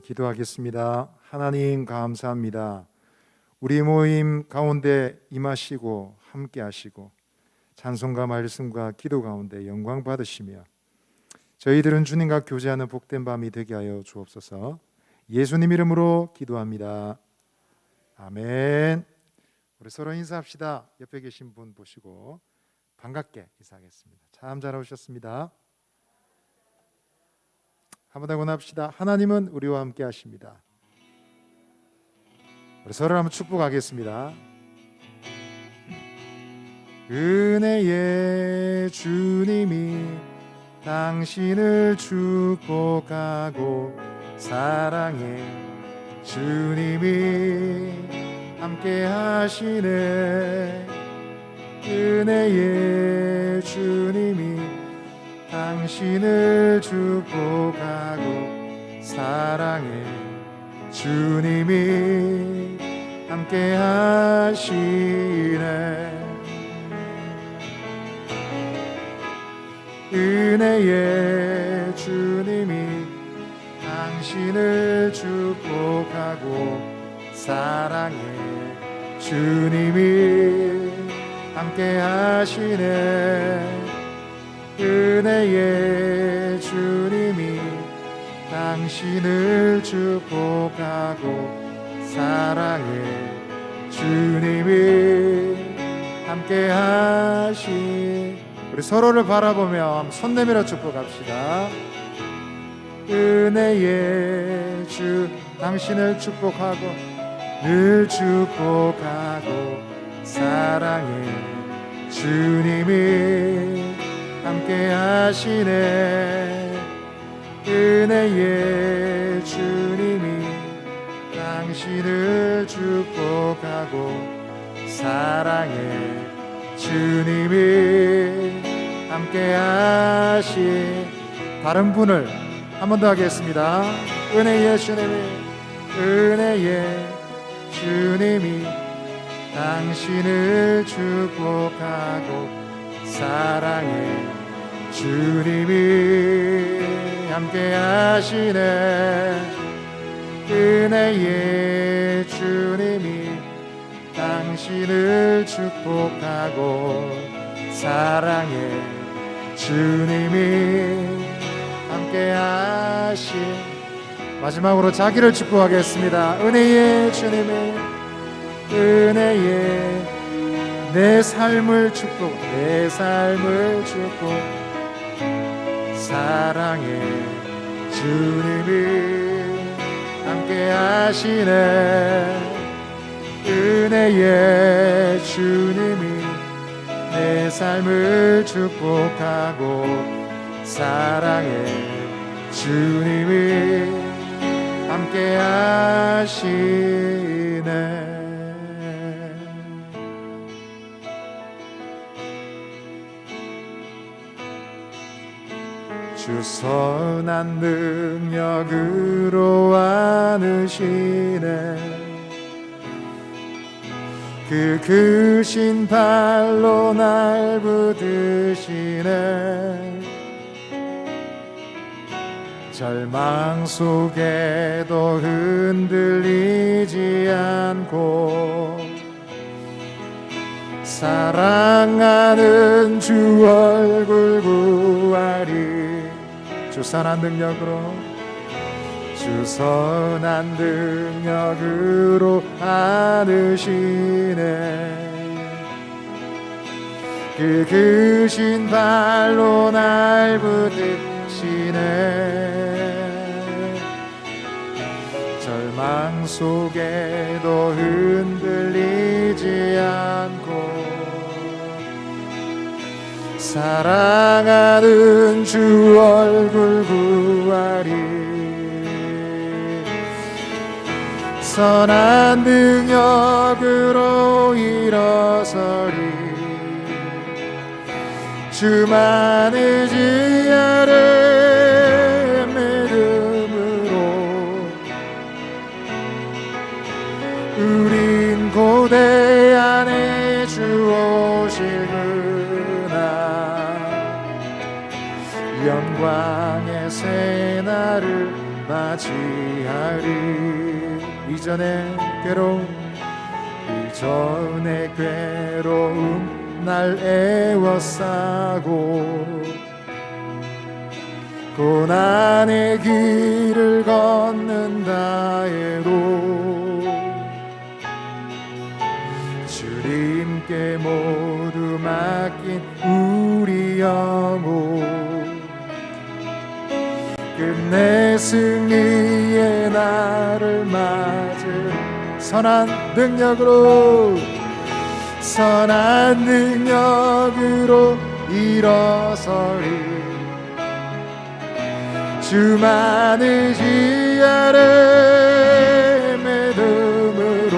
기도하겠습니다. 하나님 감사합니다. 우리 모임 가운데 임하시고 함께 하시고 찬송과 말씀과 기도 가운데 영광 받으시며 저희들은 주님과 교제하는 복된 밤이 되게 하여 주옵소서. 예수님 이름으로 기도합니다. 아멘. 우리 서로 인사합시다. 옆에 계신 분 보시고 반갑게 인사하겠습니다. 참 잘 오셨습니다. 한번 더 권합시다. 하나님은 우리와 함께 하십니다. 우리 서로 한번 축복하겠습니다. 은혜의 주님이 당신을 축복하고 사랑의 주님이 함께 하시네. 은혜의 주님이 당신을 축복하고 사랑의 주님이 함께 하시네. 은혜의 주님이 당신을 축복하고 사랑의 주님이 함께 하시네. 은혜의 주님이 당신을 축복하고 사랑의 주님이 함께 하시. 우리 서로를 바라보며 손 내밀어 축복합시다. 은혜의 주 당신을 축복하고 늘 축복하고 사랑의 주님이 함께 하시네. 은혜의 주님이 당신을 축복하고 사랑의 주님이 함께 하시. 다른 분을 한 번 더 하겠습니다. 은혜의 주님이 당신을 축복하고 사랑의 주님이 함께 하시네. 은혜의 주님이 당신을 축복하고 사랑의 주님이 함께 하시. 마지막으로 자기를 축복하겠습니다. 은혜의 주님이 내 삶을 축복 사랑의 주님이 함께 하시네. 은혜의 주님이 내 삶을 축복하고 사랑의 주님이 함께 하시네. 주 선한 능력으로 안으시네. 그 크신 발로 날 붙드시네. 절망 속에도 흔들리지 않고 사랑하는 주 얼굴 구하리. 주 선한 능력으로 안으시네. 그 크신 발로 날 붙드시네. 절망 속에도 흔들리지 않고 사랑하는 주 얼굴 구하리. 선한 능력으로 일어서리. 주만 의지하는 믿음으로 우린 고대 안에 주 오시구나. 영광의 새날을 맞이하리. 이전의 괴로움 날 애워싸고 고난의 길을 걷는다 해도 주님께 모두 맡긴 우리 영혼 끝내 승리의 날을 맞을 선한 능력으로 일어서리. 주만을 지 아래 믿음으로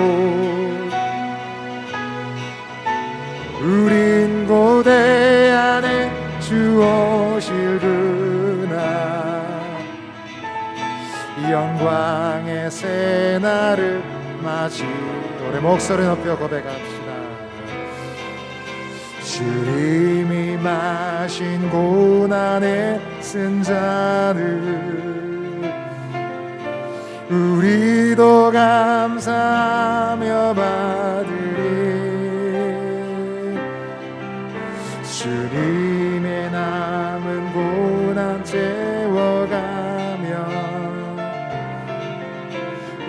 우린 고대 안에 주 오실 그날 영광의 새 날을 맞이. 우리 목소리 높여 고백합시다. 주님이 마신 고난의 쓴 잔을 우리도 감사하며 받으리. 주님의 남은 고난 채워가며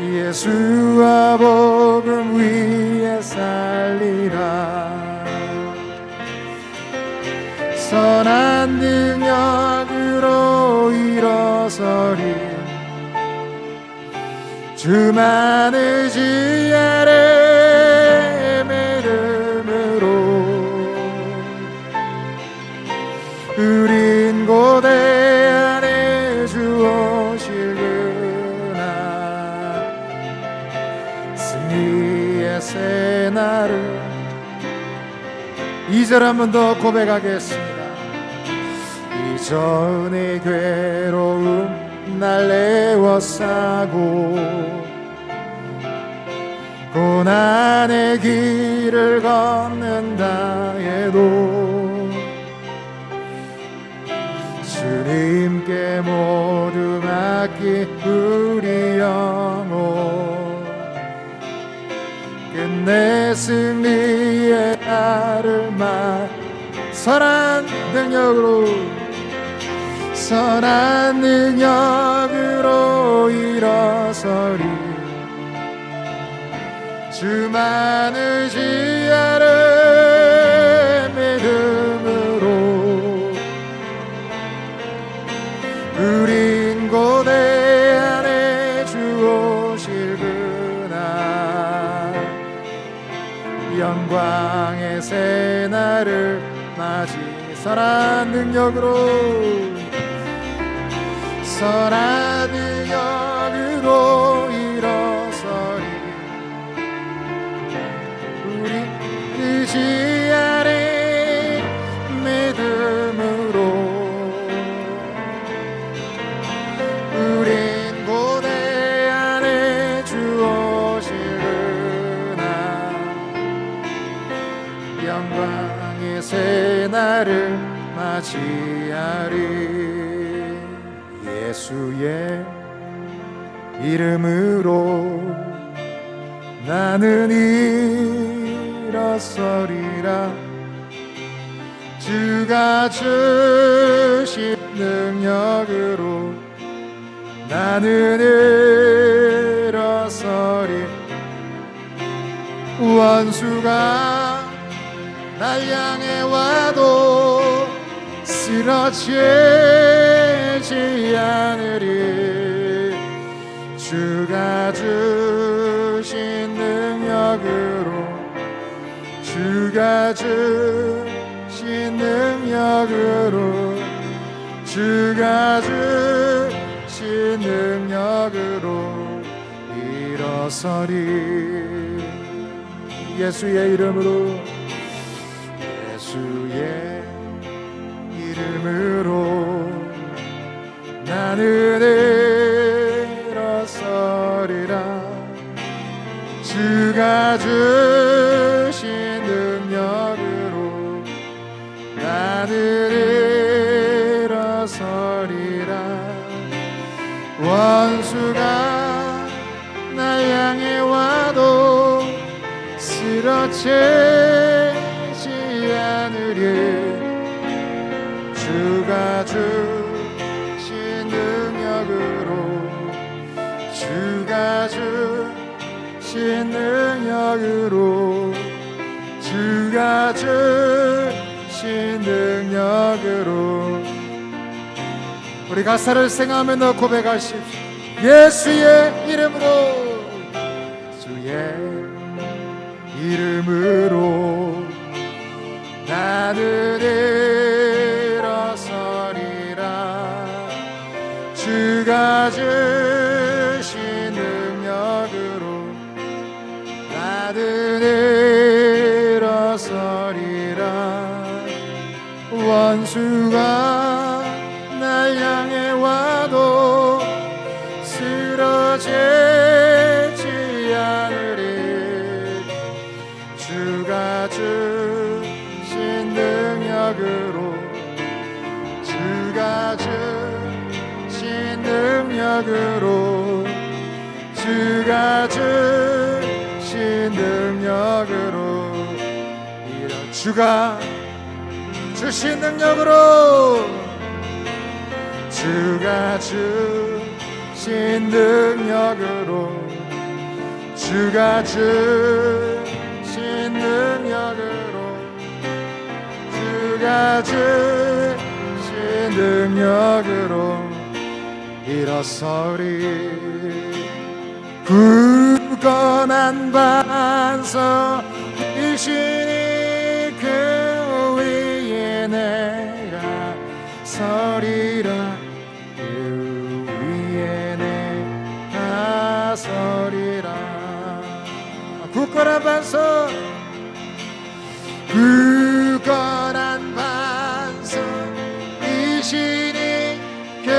예수와 복음 위에 살리라. 선한 능력으로 일어서리. 주만을 지 아래 믿음으로 우린 고대 안에 주 오실 그날 승리의 새 날을. 2절 한 번 더 고백하겠습니다. 이전의 괴로움 날 애워싸고 고난의 길을 걷는다 해도 주님께 모두 맡긴 우리 영혼 끝내 승리의 날을 선한 능력으로 일어서리. 주만을 지 아래 믿음으로 우린 고대 안에 주 오실 그날 영광의 새 날을 맞이. 선한 능력으로 일어서리. 우리 의지 아래 믿음으로 우린 고대 안에 주 오실 그날 영광의 새 날을 맞이하리. 예수의 이름으로 나는 일어서리라. 주가 주신 능력으로 나는 일어서리. 원수가 날 향해 와도 쓰러지지 않으리. 주가 주신 능력으로 주가 주신 능력으로 일어서리. 예수의 이름으로 나는 일어서리라. 주가 주신 능력으로 나는 일어서리라. 쓰러지지 않으리. 주가 주신 능력으로, 주가 주신 능력으로, 주가 주신 능력으로. 우리 가사를 생각하며 고백하십시오. 예수의 이름으로, 주의 이름으로 나는 일어서리라. 주가 주신 능력으로 나는 일어서리라. 원수가 날 향해 와도 쓰러지지 않으리. 주가 주신 능력으로, 주가 주신 능력으로, 주가 주신 능력으로. 이런 주가 주신 능력으로, 주가 주신 능력으로, 주가 주신 능력으로, 주가 주신 능력으로 일어서리. 굳건한 반석이시니 그 위에 내가 서리라. 굳건한 반석, 굳건한 반석이시니 그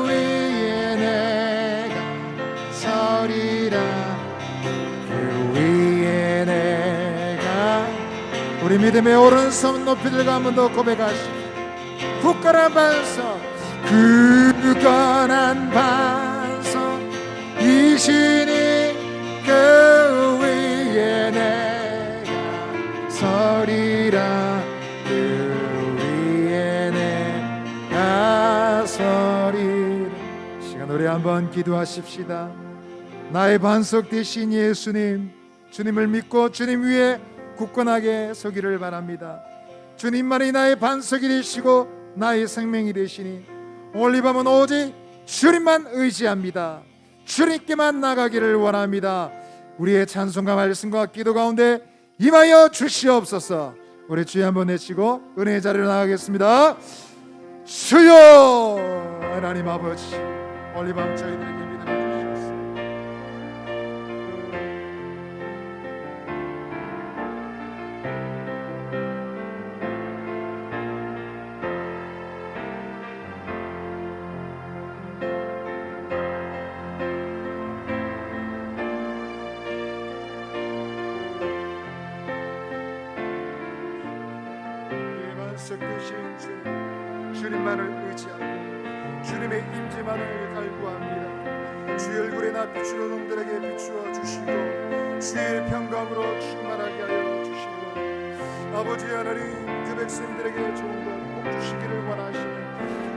위에 내가 서리라. 그 위에 내가. 우리 믿음의 오른손 높이 들고 한 번 더 고백하시오. 굳건한 반석, 굳건한 반석이시니 그 위에 내가 서리라. 그 위에 내가 서리라. 시간 우리 한번 기도하십시다. 나의 반석 되신 예수님, 주님을 믿고 주님 위에 굳건하게 서기를 바랍니다. 주님만이 나의 반석이 되시고 나의 생명이 되시니 오늘 이 밤은 오직 주님만 의지합니다. 주님께만 나가기를 원합니다. 우리의 찬송과 말씀과 기도 가운데 임하여 주시옵소서. 우리 주여 한번 외치고 은혜의 자리로 나가겠습니다. 주여, 하나님 아버지, 오늘 이 밤 저희들에게 믿음을 주시옵소서. 되신 주님만을 의지하고 주님의 임재만을 갈구합니다. 주의 얼굴에 나 비추는 놈들에게 비추어 주시고 주의 평강으로 충만하게 하여 주시고 아버지 하나님 그 백성들에게 좋은 것 꼭 주시기를 원하시는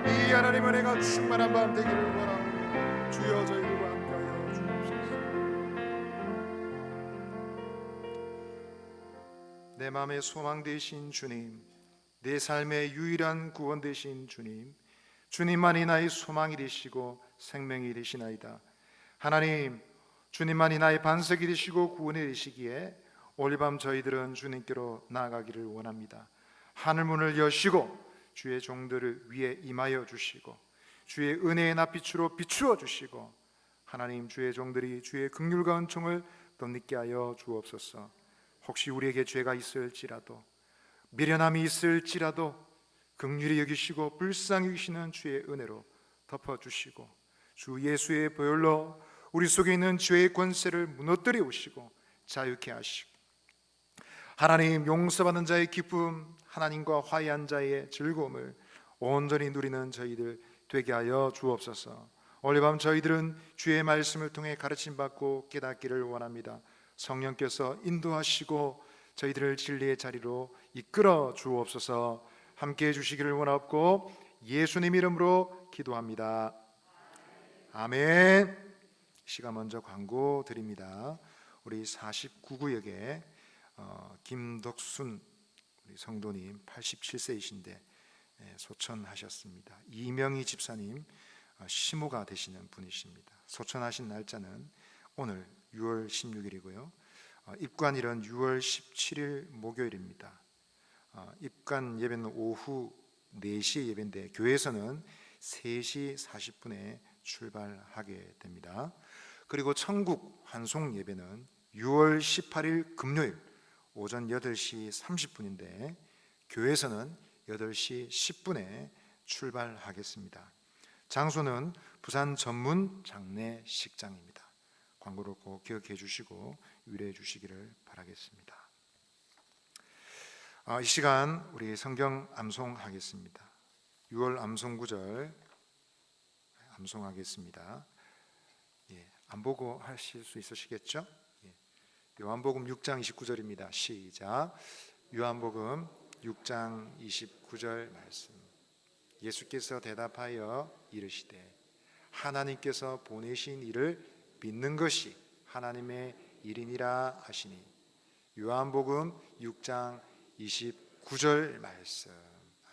이 하나님 은혜가 충만한 밤 되기를 원하오니 주여 저희들과 함께하여 주옵소서. 내 마음의 소망 되신 주님, 내 삶의 유일한 구원 되신 주님, 주님만이 나의 소망이 되시고 생명이 되시나이다. 하나님, 주님만이 나의 반석이 되시고 구원이 되시기에 오늘 밤 저희들은 주님께로 나아가기를 원합니다. 하늘문을 여시고 주의 종들을 위에 임하여 주시고 주의 은혜의 낯빛으로 비추어 주시고 하나님, 주의 종들이 주의 긍휼과 은총을 덧입게 하여 주옵소서. 혹시 우리에게 죄가 있을지라도, 미련함이 있을지라도 긍휼히 여기시고 불쌍히 여기시는 주의 은혜로 덮어주시고 주 예수의 보혈로 우리 속에 있는 죄의 권세를 무너뜨려 오시고 자유케 하시고 하나님, 용서받는 자의 기쁨, 하나님과 화해한 자의 즐거움을 온전히 누리는 저희들 되게 하여 주옵소서. 오늘 밤 저희들은 주의 말씀을 통해 가르침받고 깨닫기를 원합니다. 성령께서 인도하시고 저희들을 진리의 자리로 이끌어 주옵소서. 함께해 주시기를 원하옵고 예수님 이름으로 기도합니다. 아멘. 시간 먼저 광고 드립니다. 우리 49구역에 김덕순 우리 성도님 87세이신데 소천하셨습니다. 이명희 집사님 시모가 되시는 분이십니다. 소천하신 날짜는 오늘 6월 16일이고요. 입관일은 6월 17일 목요일입니다. 입관 예배는 오후 4시에 예배인데 교회에서는 3시 40분에 출발하게 됩니다. 그리고 천국 환송 예배는 6월 18일 금요일 오전 8시 30분인데 교회에서는 8시 10분에 출발하겠습니다. 장소는 부산 전문 장례식장입니다. 광고를 꼭 기억해 주시고 위로해 주시기를 바라겠습니다. 이 시간 우리 성경 암송하겠습니다. 6월 암송 구절 암송하겠습니다. 안 보고 하실 수 있으시겠죠? 요한복음 6장 29절입니다. 시작. 요한복음 6장 29절 말씀. 예수께서 대답하여 이르시되 하나님께서 보내신 이를 믿는 것이 하나님의 일이니라 하시니. 요한복음 6장 29절 말씀.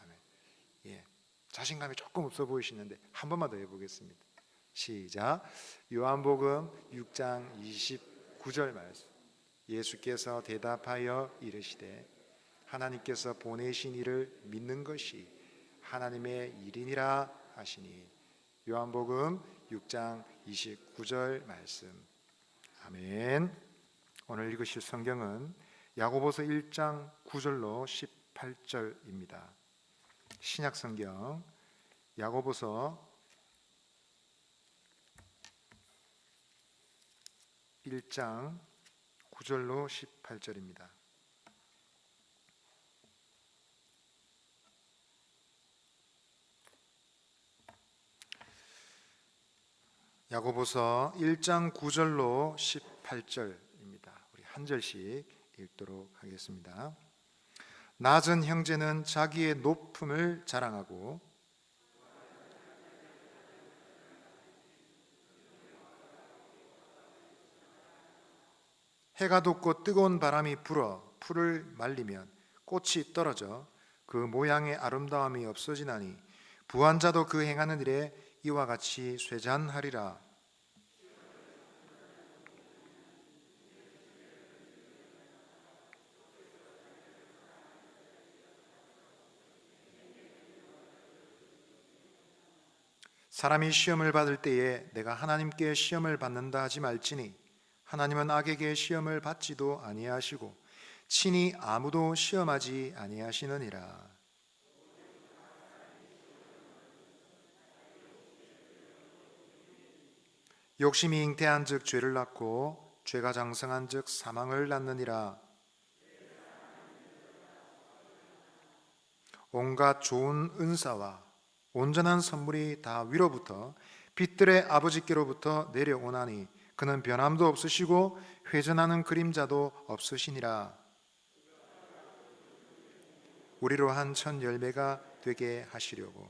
아멘. 자신감이 조금 없어 보이시는데 한 번만 더 해보겠습니다. 시작. 요한복음 6장 29절 말씀. 예수께서 대답하여 이르시되 하나님께서 보내신 이를 믿는 것이 하나님의 일이니라 하시니. 요한복음 6장 29절 말씀. 아멘. 오늘 읽으실 성경은 야고보서 1장 9절로 18절입니다. 신약 성경 야고보서 1장 9절로 18절입니다. 야고보서 1장 9절로 18절입니다. 우리 한 절씩 읽도록 하겠습니다. 낮은 형제는 자기의 높음을 자랑하고 해가 돋고 뜨거운 바람이 불어 풀을 말리면 꽃이 떨어져 그 모양의 아름다움이 없어지나니 부한 자도 그 행하는 일에 이와 같이 쇠잔하리라. 사람이 시험을 받을 때에 내가 하나님께 시험을 받는다 하지 말지니 하나님은 악에게 시험을 받지도 아니하시고 친히 아무도 시험하지 아니하시느니라. 욕심이 잉태한즉 죄를 낳고 죄가 장성한즉 사망을 낳느니라. 온갖 좋은 은사와 온전한 선물이 다 위로부터 빛들의 아버지께로부터 내려오나니 그는 변함도 없으시고 회전하는 그림자도 없으시니라. 우리로 한 천 열매가 되게 하시려고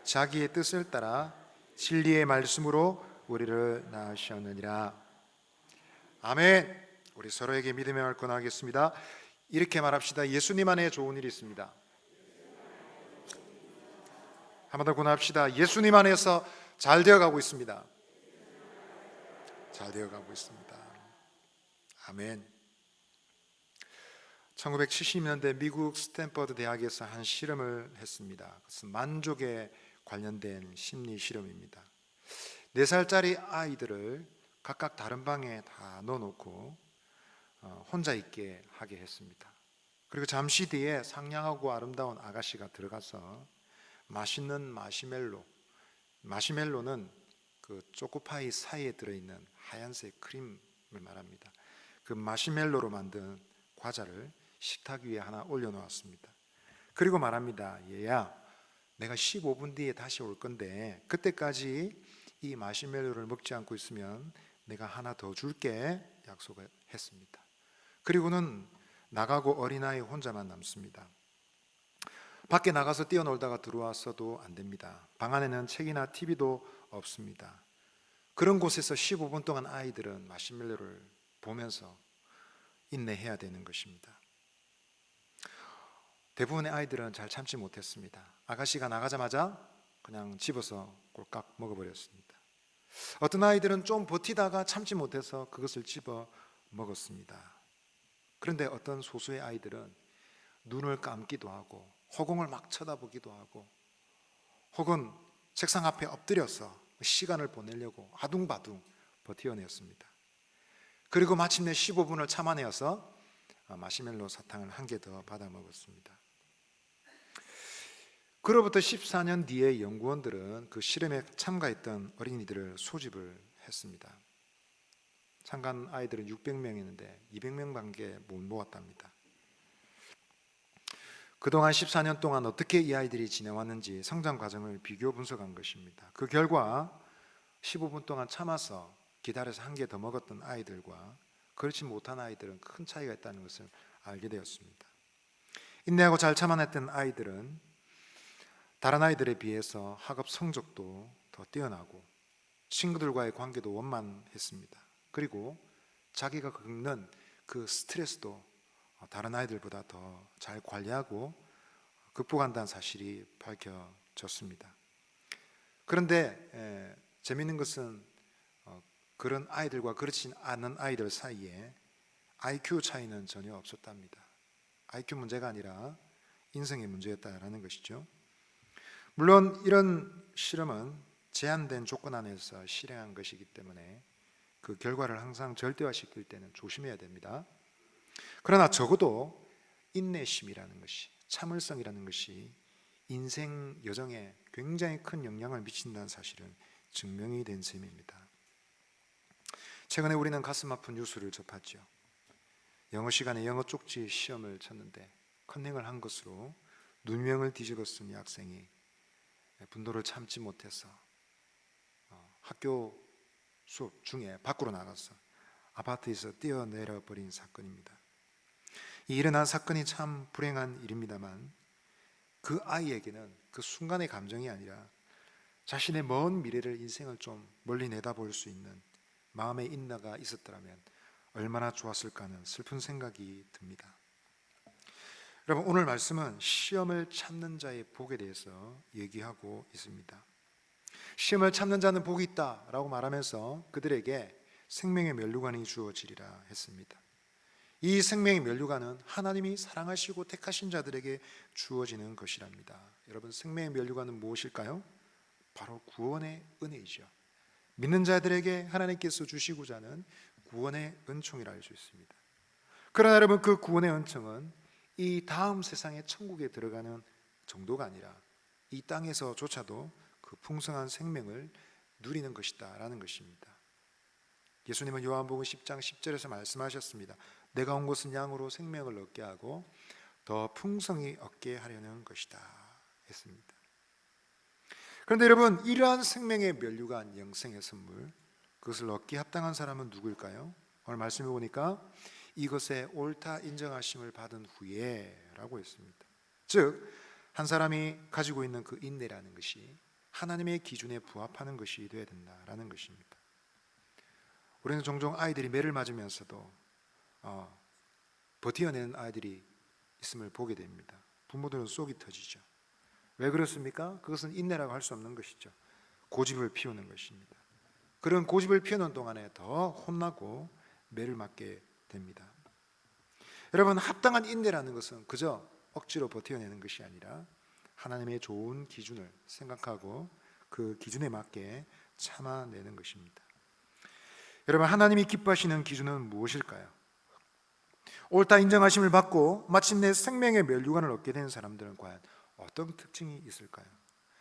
자기의 뜻을 따라 진리의 말씀으로 우리를 낳으셨느니라. 아멘. 우리 서로에게 믿음의 말권 하겠습니다. 이렇게 말합시다. 예수님 안에 좋은 일이 있습니다. 한 번 더 권합시다. 예수님 안에서 잘 되어가고 있습니다. 잘 되어가고 있습니다. 아멘. 1970년대 미국 스탠퍼드 대학에서 한 실험을 했습니다. 그것은 만족에 관련된 심리 실험입니다. 4살짜리 아이들을 각각 다른 방에 다 넣어놓고 혼자 있게 하게 했습니다. 그리고 잠시 뒤에 상냥하고 아름다운 아가씨가 들어가서 맛있는 마시멜로는 그 초코파이 사이에 들어있는 하얀색 크림을 말합니다. 그 마시멜로로 만든 과자를 식탁 위에 하나 올려놓았습니다. 그리고 말합니다. 얘야, 내가 15분 뒤에 다시 올 건데 그때까지 이 마시멜로를 먹지 않고 있으면 내가 하나 더 줄게. 약속을 했습니다. 그리고는 나가고 어린아이 혼자만 남습니다. 밖에 나가서 뛰어놀다가 들어왔어도 안 됩니다. 방 안에는 책이나 TV도 없습니다. 그런 곳에서 15분 동안 아이들은 마시멜로를 보면서 인내해야 되는 것입니다. 대부분의 아이들은 잘 참지 못했습니다. 아가씨가 나가자마자 그냥 집어서 꼴깍 먹어버렸습니다. 어떤 아이들은 좀 버티다가 참지 못해서 그것을 집어 먹었습니다. 그런데 어떤 소수의 아이들은 눈을 감기도 하고 허공을 막 쳐다보기도 하고 혹은 책상 앞에 엎드려서 시간을 보내려고 아둥바둥 버텨냈습니다. 그리고 마침내 15분을 참아내어서 마시멜로 사탕을 한 개 더 받아 먹었습니다. 그로부터 14년 뒤에 연구원들은 그 실험에 참가했던 어린이들을 소집을 했습니다. 참가한 아이들은 600명이었는데 200명밖에 못 모았답니다. 그동안 14년 동안 어떻게 이 아이들이 지내왔는지 성장 과정을 비교 분석한 것입니다. 그 결과 15분 동안 참아서 기다려서 한 개 더 먹었던 아이들과 그렇지 못한 아이들은 큰 차이가 있다는 것을 알게 되었습니다. 인내하고 잘 참아냈던 아이들은 다른 아이들에 비해서 학업 성적도 더 뛰어나고 친구들과의 관계도 원만했습니다. 그리고 자기가 겪는 그 스트레스도 다른 아이들보다 더 잘 관리하고 극복한다는 사실이 밝혀졌습니다. 그런데 재미있는 것은 그런 아이들과 그렇지 않은 아이들 사이에 IQ 차이는 전혀 없었답니다. IQ 문제가 아니라 인성의 문제였다라는 것이죠. 물론 이런 실험은 제한된 조건 안에서 실행한 것이기 때문에 그 결과를 항상 절대화시킬 때는 조심해야 됩니다. 그러나 적어도 인내심이라는 것이, 참을성이라는 것이 인생 여정에 굉장히 큰 영향을 미친다는 사실은 증명이 된 셈입니다. 최근에 우리는 가슴 아픈 뉴스를 접했죠. 영어 시간에 영어 쪽지 시험을 쳤는데 컨닝을 한 것으로 눈명을 뒤집어 쓴 학생이 분노를 참지 못해서 학교 수업 중에 밖으로 나가서 아파트에서 뛰어내려 버린 사건입니다. 이 일어난 사건이 참 불행한 일입니다만 그 아이에게는 그 순간의 감정이 아니라 자신의 먼 미래를, 인생을 좀 멀리 내다볼 수 있는 마음의 인내가 있었더라면 얼마나 좋았을까 하는 슬픈 생각이 듭니다. 여러분, 오늘 말씀은 시험을 참는 자의 복에 대해서 얘기하고 있습니다. 시험을 참는 자는 복이 있다라고 말하면서 그들에게 생명의 면류관이 주어지리라 했습니다. 이 생명의 면류관은 하나님이 사랑하시고 택하신 자들에게 주어지는 것이랍니다. 여러분, 생명의 면류관은 무엇일까요? 바로 구원의 은혜이죠. 믿는 자들에게 하나님께서 주시고자 하는 구원의 은총이라 할 수 있습니다. 그러나 여러분, 그 구원의 은총은 이 다음 세상의 천국에 들어가는 정도가 아니라 이 땅에서조차도 그 풍성한 생명을 누리는 것이다 라는 것입니다. 예수님은 요한복음 10장 10절에서 말씀하셨습니다. 내가 온 것은 양으로 생명을 얻게 하고 더 풍성히 얻게 하려는 것이다 했습니다. 그런데 여러분, 이러한 생명의 면류관, 영생의 선물, 그것을 얻기 합당한 사람은 누구일까요? 오늘 말씀해 보니까 이것에 옳다 인정하심을 받은 후에 라고 했습니다. 즉, 한 사람이 가지고 있는 그 인내라는 것이 하나님의 기준에 부합하는 것이 되어야 된다라는 것입니다. 우리는 종종 아이들이 매를 맞으면서도 버텨내는 아이들이 있음을 보게 됩니다. 부모들은 속이 터지죠. 왜 그렇습니까? 그것은 인내라고 할 수 없는 것이죠. 고집을 피우는 것입니다. 그런 고집을 피우는 동안에 더 혼나고 매를 맞게 됩니다. 여러분, 합당한 인내라는 것은 그저 억지로 버텨내는 것이 아니라 하나님의 좋은 기준을 생각하고 그 기준에 맞게 참아내는 것입니다. 여러분, 하나님이 기뻐하시는 기준은 무엇일까요? 옳다 인정하심을 받고 마침내 생명의 면류관을 얻게 된 사람들은 과연 어떤 특징이 있을까요?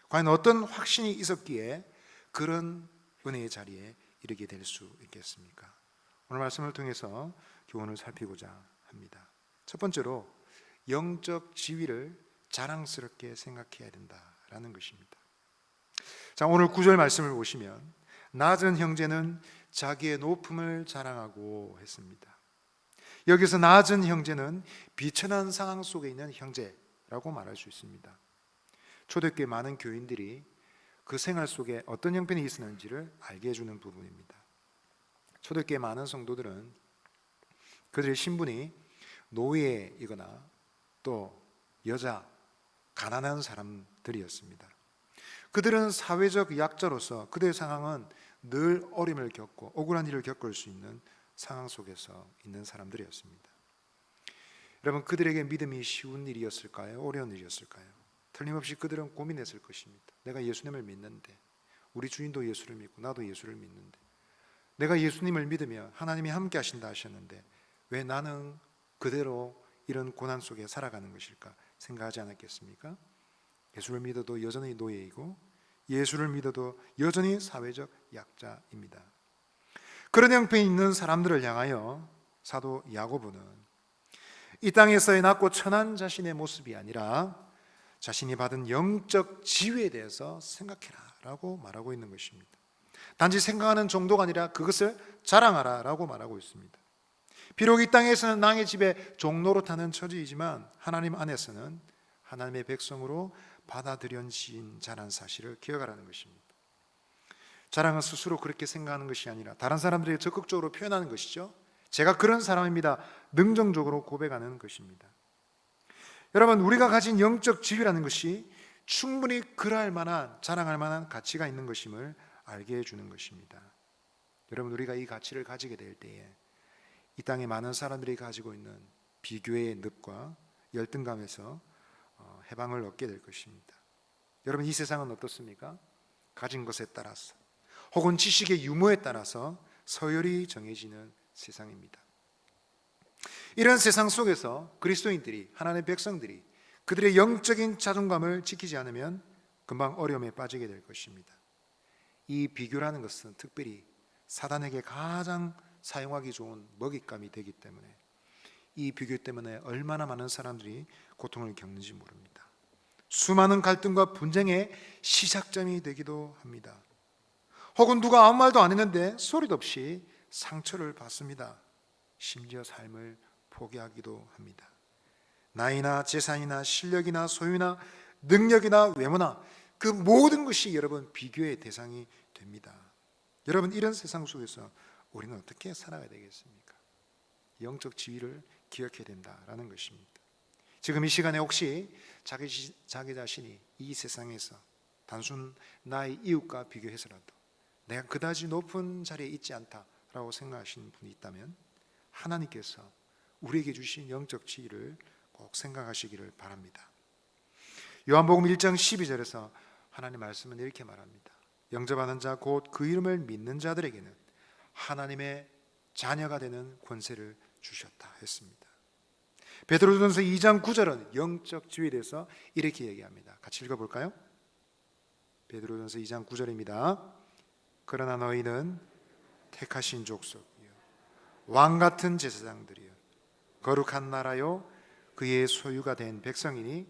과연 어떤 확신이 있었기에 그런 은혜의 자리에 이르게 될 수 있겠습니까? 오늘 말씀을 통해서 교훈을 살피고자 합니다. 첫 번째로 영적 지위를 자랑스럽게 생각해야 된다라는 것입니다. 자, 오늘 9절 말씀을 보시면 낮은 형제는 자기의 높음을 자랑하고 했습니다. 여기서 낮은 형제는 비천한 상황 속에 있는 형제라고 말할 수 있습니다. 초대교회 많은 교인들이 그 생활 속에 어떤 형편이 있었는지를 알게 해주는 부분입니다. 초대교회 많은 성도들은 그들의 신분이 노예이거나 또 여자, 가난한 사람들이었습니다. 그들은 사회적 약자로서 그들의 상황은 늘 어려움을 겪고 억울한 일을 겪을 수 있는 상황 속에서 있는 사람들이었습니다. 여러분, 그들에게 믿음이 쉬운 일이었을까요? 어려운 일이었을까요? 틀림없이 그들은 고민했을 것입니다. 내가 예수님을 믿는데, 우리 주인도 예수를 믿고 나도 예수를 믿는데, 내가 예수님을 믿으면 하나님이 함께 하신다 하셨는데 왜 나는 그대로 이런 고난 속에 살아가는 것일까 생각하지 않았겠습니까? 예수를 믿어도 여전히 노예이고 예수를 믿어도 여전히 사회적 약자입니다. 그런 형편이 있는 사람들을 향하여 사도 야고보는 이 땅에서의 낮고 천한 자신의 모습이 아니라 자신이 받은 영적 지위에 대해서 생각해라 라고 말하고 있는 것입니다. 단지 생각하는 정도가 아니라 그것을 자랑하라 라고 말하고 있습니다. 비록 이 땅에서는 낭의 집에 종로로 타는 처지이지만 하나님 안에서는 하나님의 백성으로 받아들여진 자라는 사실을 기억하라는 것입니다. 자랑은 스스로 그렇게 생각하는 것이 아니라 다른 사람들에게 적극적으로 표현하는 것이죠. 제가 그런 사람입니다. 능정적으로 고백하는 것입니다. 여러분, 우리가 가진 영적 지위라는 것이 충분히 그럴 만한, 자랑할 만한 가치가 있는 것임을 알게 해주는 것입니다. 여러분, 우리가 이 가치를 가지게 될 때에 이 땅에 많은 사람들이 가지고 있는 비교의 늪과 열등감에서 해방을 얻게 될 것입니다. 여러분, 이 세상은 어떻습니까? 가진 것에 따라서 혹은 지식의 유무에 따라서 서열이 정해지는 세상입니다. 이런 세상 속에서 그리스도인들이, 하나님의 백성들이 그들의 영적인 자존감을 지키지 않으면 금방 어려움에 빠지게 될 것입니다. 이 비교라는 것은 특별히 사단에게 가장 사용하기 좋은 먹잇감이 되기 때문에 이 비교 때문에 얼마나 많은 사람들이 고통을 겪는지 모릅니다. 수많은 갈등과 분쟁의 시작점이 되기도 합니다. 혹은 누가 아무 말도 안 했는데 소리도 없이 상처를 받습니다. 심지어 삶을 포기하기도 합니다. 나이나 재산이나 실력이나 소유나 능력이나 외모나 그 모든 것이 여러분 비교의 대상이 됩니다. 여러분, 이런 세상 속에서 우리는 어떻게 살아가야 되겠습니까? 영적 지위를 기억해야 된다라는 것입니다. 지금 이 시간에 혹시 자기 자신이 이 세상에서 단순 나의 이웃과 비교해서라도 내가 그다지 높은 자리에 있지 않다라고 생각하시는 분이 있다면 하나님께서 우리에게 주신 영적 지위를 꼭 생각하시기를 바랍니다. 요한복음 1장 12절에서 하나님 말씀은 이렇게 말합니다. 영접하는 자 곧 그 이름을 믿는 자들에게는 하나님의 자녀가 되는 권세를 주셨다 했습니다. 베드로전서 2장 9절은 영적 지위에 대해서 이렇게 얘기합니다. 같이 읽어볼까요? 베드로전서 2장 9절입니다. 그러나 너희는 택하신 족속이요 왕같은 제사장들이요 거룩한 나라요 그의 소유가 된 백성이니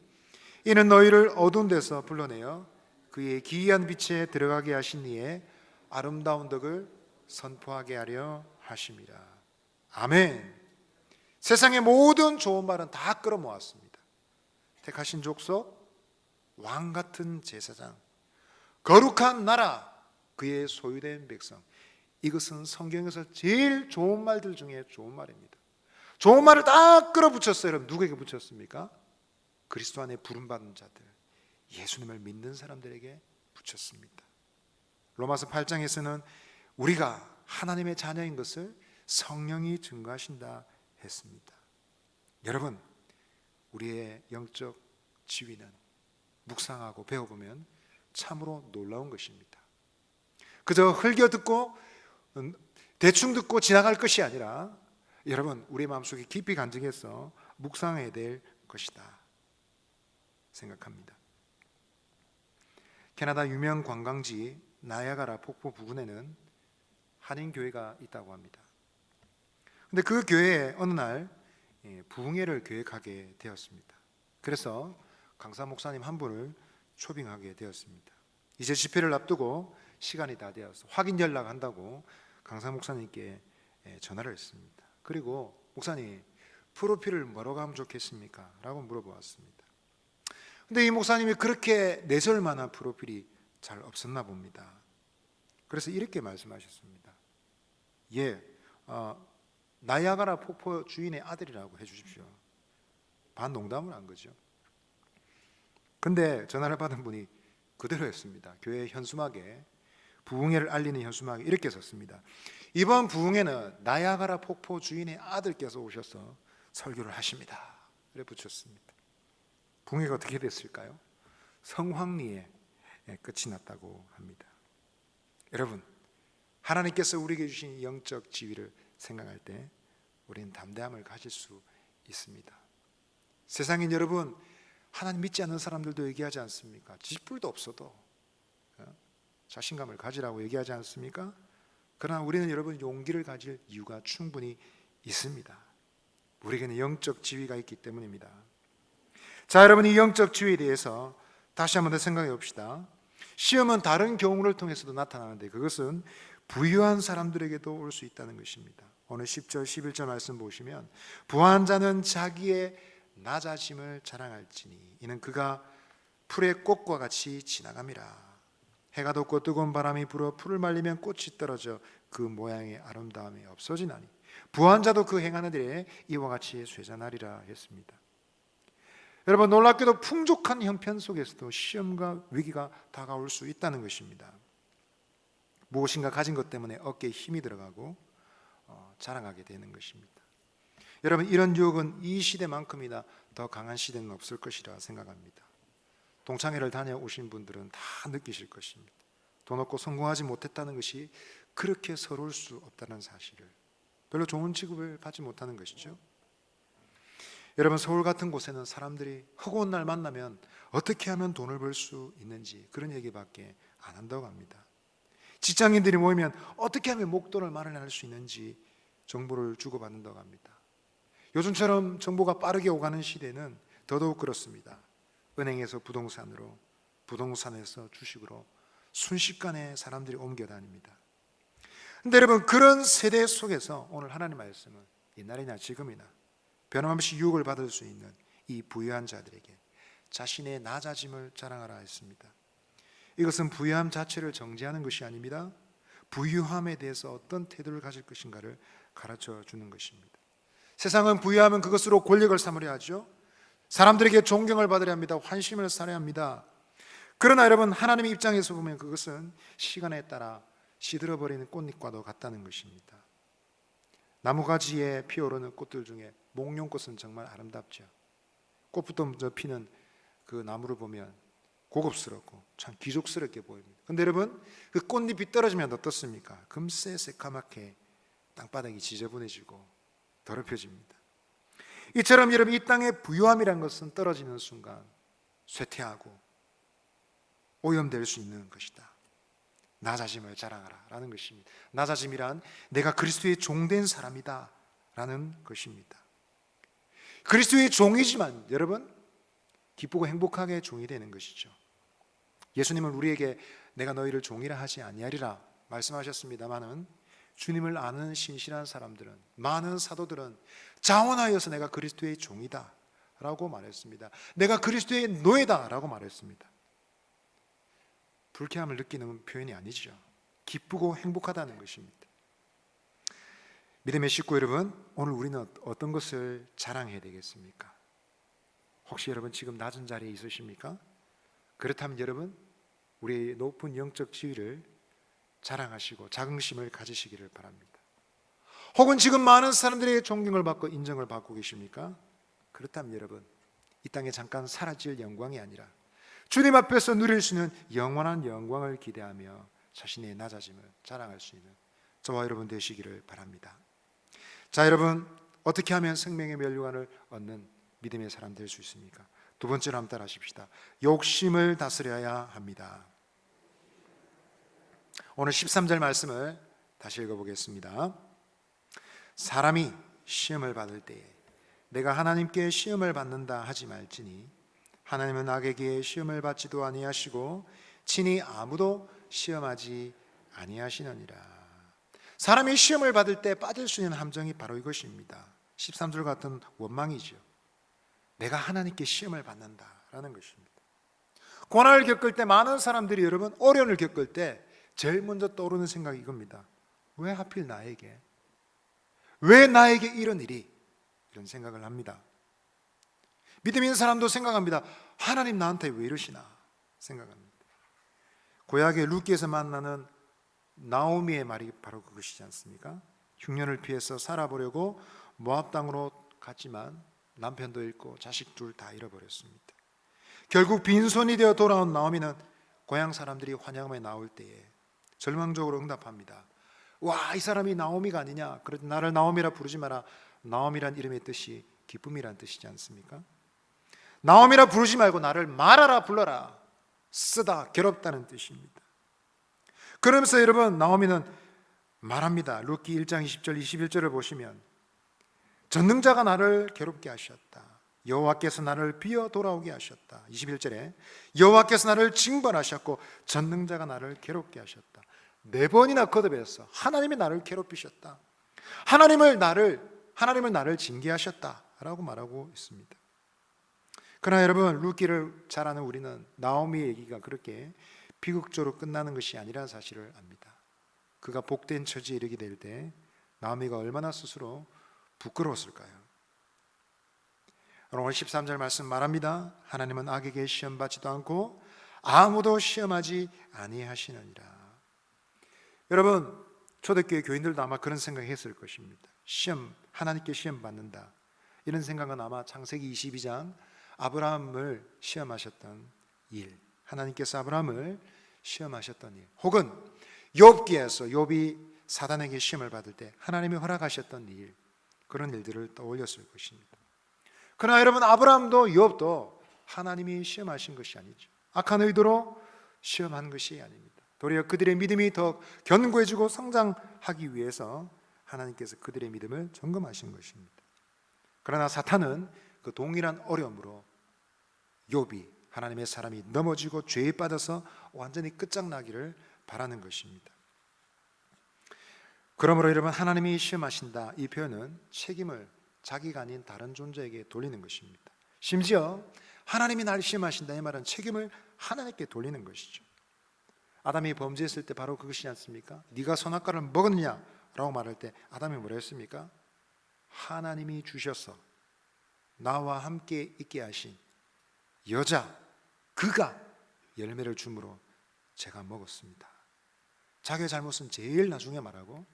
이는 너희를 어두운 데서 불러내어 그의 기이한 빛에 들어가게 하신 이의 아름다운 덕을 선포하게 하려 하심이라. 아멘. 세상의 모든 좋은 말은 다 끌어모았습니다. 택하신 족속, 왕같은 제사장, 거룩한 나라, 그의 소유된 백성. 이것은 성경에서 제일 좋은 말들 중에 좋은 말입니다. 좋은 말을 다 끌어붙였어요. 여러분, 누구에게 붙였습니까? 그리스도 안에 부름받은 자들, 예수님을 믿는 사람들에게 붙였습니다. 로마서 8장에서는 우리가 하나님의 자녀인 것을 성령이 증거하신다 했습니다. 여러분, 우리의 영적 지위는 묵상하고 배워보면 참으로 놀라운 것입니다. 그저 흘겨 듣고 대충 듣고 지나갈 것이 아니라 여러분, 우리 마음속에 깊이 간직해서 묵상해야 될 것이다 생각합니다. 캐나다 유명 관광지 나야가라 폭포 부근에는 한인교회가 있다고 합니다. 근데 그 교회에 어느 날 부흥회를 계획하게 되었습니다. 그래서 강사 목사님 한 분을 초빙하게 되었습니다. 이제 집회를 앞두고 시간이 다 되어서 확인 연락한다고 강사 목사님께 전화를 했습니다. 그리고 목사님, 프로필을 뭐라고 하면 좋겠습니까? 라고 물어보았습니다. 근데 이 목사님이 그렇게 내설 만한 프로필이 잘 없었나 봅니다. 그래서 이렇게 말씀하셨습니다. 예, 나이아가라 폭포 주인의 아들이라고 해주십시오. 반농담을 한 거죠. 근데 전화를 받은 분이 그대로였습니다. 교회 현수막에, 부흥회를 알리는 현수막에 이렇게 썼습니다. 이번 부흥회는 나이아가라 폭포 주인의 아들께서 오셔서 설교를 하십니다. 이렇게 붙였습니다. 부흥회가 어떻게 됐을까요? 성황리에 끝이 났다고 합니다. 여러분, 하나님께서 우리에게 주신 영적 지위를 생각할 때 우리는 담대함을 가질 수 있습니다. 세상인 여러분, 하나님 믿지 않는 사람들도 얘기하지 않습니까? 지식불도 없어도 자신감을 가지라고 얘기하지 않습니까? 그러나 우리는 여러분 용기를 가질 이유가 충분히 있습니다. 우리에게는 영적 지위가 있기 때문입니다. 자, 여러분, 이 영적 지위에 대해서 다시 한번 더 생각해 봅시다. 시험은 다른 경우를 통해서도 나타나는데 그것은 부유한 사람들에게도 올 수 있다는 것입니다. 오늘 10절 11절 말씀 보시면 부한 자는 자기의 낮아짐을 자랑할지니 이는 그가 풀의 꽃과 같이 지나감이라. 해가 돋고 뜨거운 바람이 불어 풀을 말리면 꽃이 떨어져 그 모양의 아름다움이 없어지나니 부한 자도 그 행하는 일에 이와 같이 쇠잔하리라 했습니다. 여러분, 놀랍게도 풍족한 형편 속에서도 시험과 위기가 다가올 수 있다는 것입니다. 무엇인가 가진 것 때문에 어깨에 힘이 들어가고 자랑하게 되는 것입니다. 여러분, 이런 유혹은 이 시대만큼이나 더 강한 시대는 없을 것이라 생각합니다. 동창회를 다녀오신 분들은 다 느끼실 것입니다. 돈 없고 성공하지 못했다는 것이 그렇게 서러울 수 없다는 사실을, 별로 좋은 취급을 받지 못하는 것이죠. 여러분, 서울 같은 곳에는 사람들이 허구한 날 만나면 어떻게 하면 돈을 벌 수 있는지 그런 얘기밖에 안 한다고 합니다. 직장인들이 모이면 어떻게 하면 목돈을 마련할 수 있는지 정보를 주고받는다고 합니다. 요즘처럼 정보가 빠르게 오가는 시대는 더더욱 그렇습니다. 은행에서 부동산으로, 부동산에서 주식으로 순식간에 사람들이 옮겨 다닙니다. 근데 여러분, 그런 세대 속에서 오늘 하나님 말씀은 옛날이나 지금이나 변함없이 유혹을 받을 수 있는 이 부유한 자들에게 자신의 낮아짐을 자랑하라 했습니다. 이것은 부유함 자체를 정죄하는 것이 아닙니다. 부유함에 대해서 어떤 태도를 가질 것인가를 가르쳐 주는 것입니다. 세상은 부유하면 그것으로 권력을 삼으려 하죠. 사람들에게 존경을 받으려 합니다. 환심을 사려 합니다. 그러나 여러분, 하나님의 입장에서 보면 그것은 시간에 따라 시들어버리는 꽃잎과도 같다는 것입니다. 나무가지에 피어오르는 꽃들 중에 목련꽃은 정말 아름답죠. 꽃부터 먼저 피는 그 나무를 보면 고급스럽고 참 귀족스럽게 보입니다. 그런데 여러분, 그 꽃잎이 떨어지면 어떻습니까? 금세 새까맣게 땅바닥이 지저분해지고 더럽혀집니다. 이처럼 여러분, 이 땅의 부유함이란 것은 떨어지는 순간 쇠퇴하고 오염될 수 있는 것이다. 낮아짐을 자랑하라 라는 것입니다. 낮아짐이란 내가 그리스도의 종된 사람이다 라는 것입니다. 그리스도의 종이지만 여러분, 기쁘고 행복하게 종이 되는 것이죠. 예수님은 우리에게 내가 너희를 종이라 하지 아니하리라 말씀하셨습니다마는 주님을 아는 신실한 사람들은, 많은 사도들은 자원하여서 내가 그리스도의 종이다 라고 말했습니다. 내가 그리스도의 노예다 라고 말했습니다. 불쾌함을 느끼는 표현이 아니죠. 기쁘고 행복하다는 것입니다. 믿음의 식구 여러분, 오늘 우리는 어떤 것을 자랑해야 되겠습니까? 혹시 여러분 지금 낮은 자리에 있으십니까? 그렇다면 여러분, 우리의 높은 영적 지위를 자랑하시고 자긍심을 가지시기를 바랍니다. 혹은 지금 많은 사람들의 존경을 받고 인정을 받고 계십니까? 그렇다면 여러분, 이 땅에 잠깐 사라질 영광이 아니라 주님 앞에서 누릴 수 있는 영원한 영광을 기대하며 자신의 낮아짐을 자랑할 수 있는 저와 여러분 되시기를 바랍니다. 자, 여러분, 어떻게 하면 생명의 멸류관을 얻는 믿음의 사람 될 수 있습니까? 두 번째로 한번 따라 하십시다. 욕심을 다스려야 합니다. 오늘 13절 말씀을 다시 읽어보겠습니다. 사람이 시험을 받을 때에 내가 하나님께 시험을 받는다 하지 말지니 하나님은 악에게 시험을 받지도 아니하시고 친히 아무도 시험하지 아니하시느니라. 사람이 시험을 받을 때 빠질 수 있는 함정이 바로 이것입니다. 13절 같은 원망이죠. 내가 하나님께 시험을 받는다라는 것입니다. 고난을 겪을 때 많은 사람들이 여러분 어려움을 겪을 때 제일 먼저 떠오르는 생각이 이겁니다. 왜 하필 나에게? 왜 나에게 이런 일이? 이런 생각을 합니다. 믿음 있는 사람도 생각합니다. 하나님 나한테 왜 이러시나 생각합니다. 구약의 룻기에서 만나는 나오미의 말이 바로 그것이지 않습니까? 흉년을 피해서 살아보려고 모압 땅으로 갔지만 남편도 잃고 자식 둘 다 잃어버렸습니다. 결국 빈손이 되어 돌아온 나오미는 고향 사람들이 환영에 나올 때에 절망적으로 응답합니다. 와, 이 사람이 나오미가 아니냐? 그래도 나를 나오미라 부르지 마라. 나오미란 이름의 뜻이 기쁨이란 뜻이지 않습니까? 나오미라 부르지 말고 나를 마라라 불러라. 쓰다, 괴롭다는 뜻입니다. 그러면서 여러분 나오미는 말합니다. 룻기 1장 20절 21절을 보시면 전능자가 나를 괴롭게 하셨다. 여호와께서 나를 비어 돌아오게 하셨다. 21절에 여호와께서 나를 징벌하셨고 전능자가 나를 괴롭게 하셨다. 4번이나 거듭해서 하나님이 나를 괴롭히셨다. 하나님을 나를 징계하셨다라고 말하고 있습니다. 그러나 여러분 룻기를 잘 아는 우리는 나오미의 얘기가 그렇게 비극적으로 끝나는 것이 아니라는 사실을 압니다. 그가 복된 처지에 이르게 될 때 나오미가 얼마나 스스로 부끄러웠을까요? 오늘 13절 말씀 말합니다. 하나님은 악에게 시험받지도 않고 아무도 시험하지 아니하시느니라. 여러분 초대교회 교인들도 아마 그런 생각했을 것입니다. 하나님께 시험 받는다 이런 생각은 아마 창세기 22장 아브라함을 시험하셨던 일, 하나님께서 아브라함을 시험하셨던 일, 혹은 욥기에서 욥이 사단에게 시험을 받을 때 하나님이 허락하셨던 일, 그런 일들을 떠올렸을 것입니다. 그러나 여러분 아브라함도 욥도 하나님이 시험하신 것이 아니죠. 악한 의도로 시험한 것이 아닙니다. 도리어 그들의 믿음이 더 견고해지고 성장하기 위해서 하나님께서 그들의 믿음을 점검하신 것입니다. 그러나 사탄은 그 동일한 어려움으로 욥이 하나님의 사람이 넘어지고 죄에 빠져서 완전히 끝장나기를 바라는 것입니다. 그러므로 여러분 하나님이 시험하신다 이 표현은 책임을 자기가 아닌 다른 존재에게 돌리는 것입니다. 심지어 하나님이 날 시험하신다 이 말은 책임을 하나님께 돌리는 것이죠. 아담이 범죄했을 때 바로 그것이지 않습니까? 네가 선악과를 먹었느냐? 라고 말할 때 아담이 뭐라 했습니까? 하나님이 주셔서 나와 함께 있게 하신 여자 그가 열매를 줌으로 제가 먹었습니다. 자기의 잘못은 제일 나중에 말하고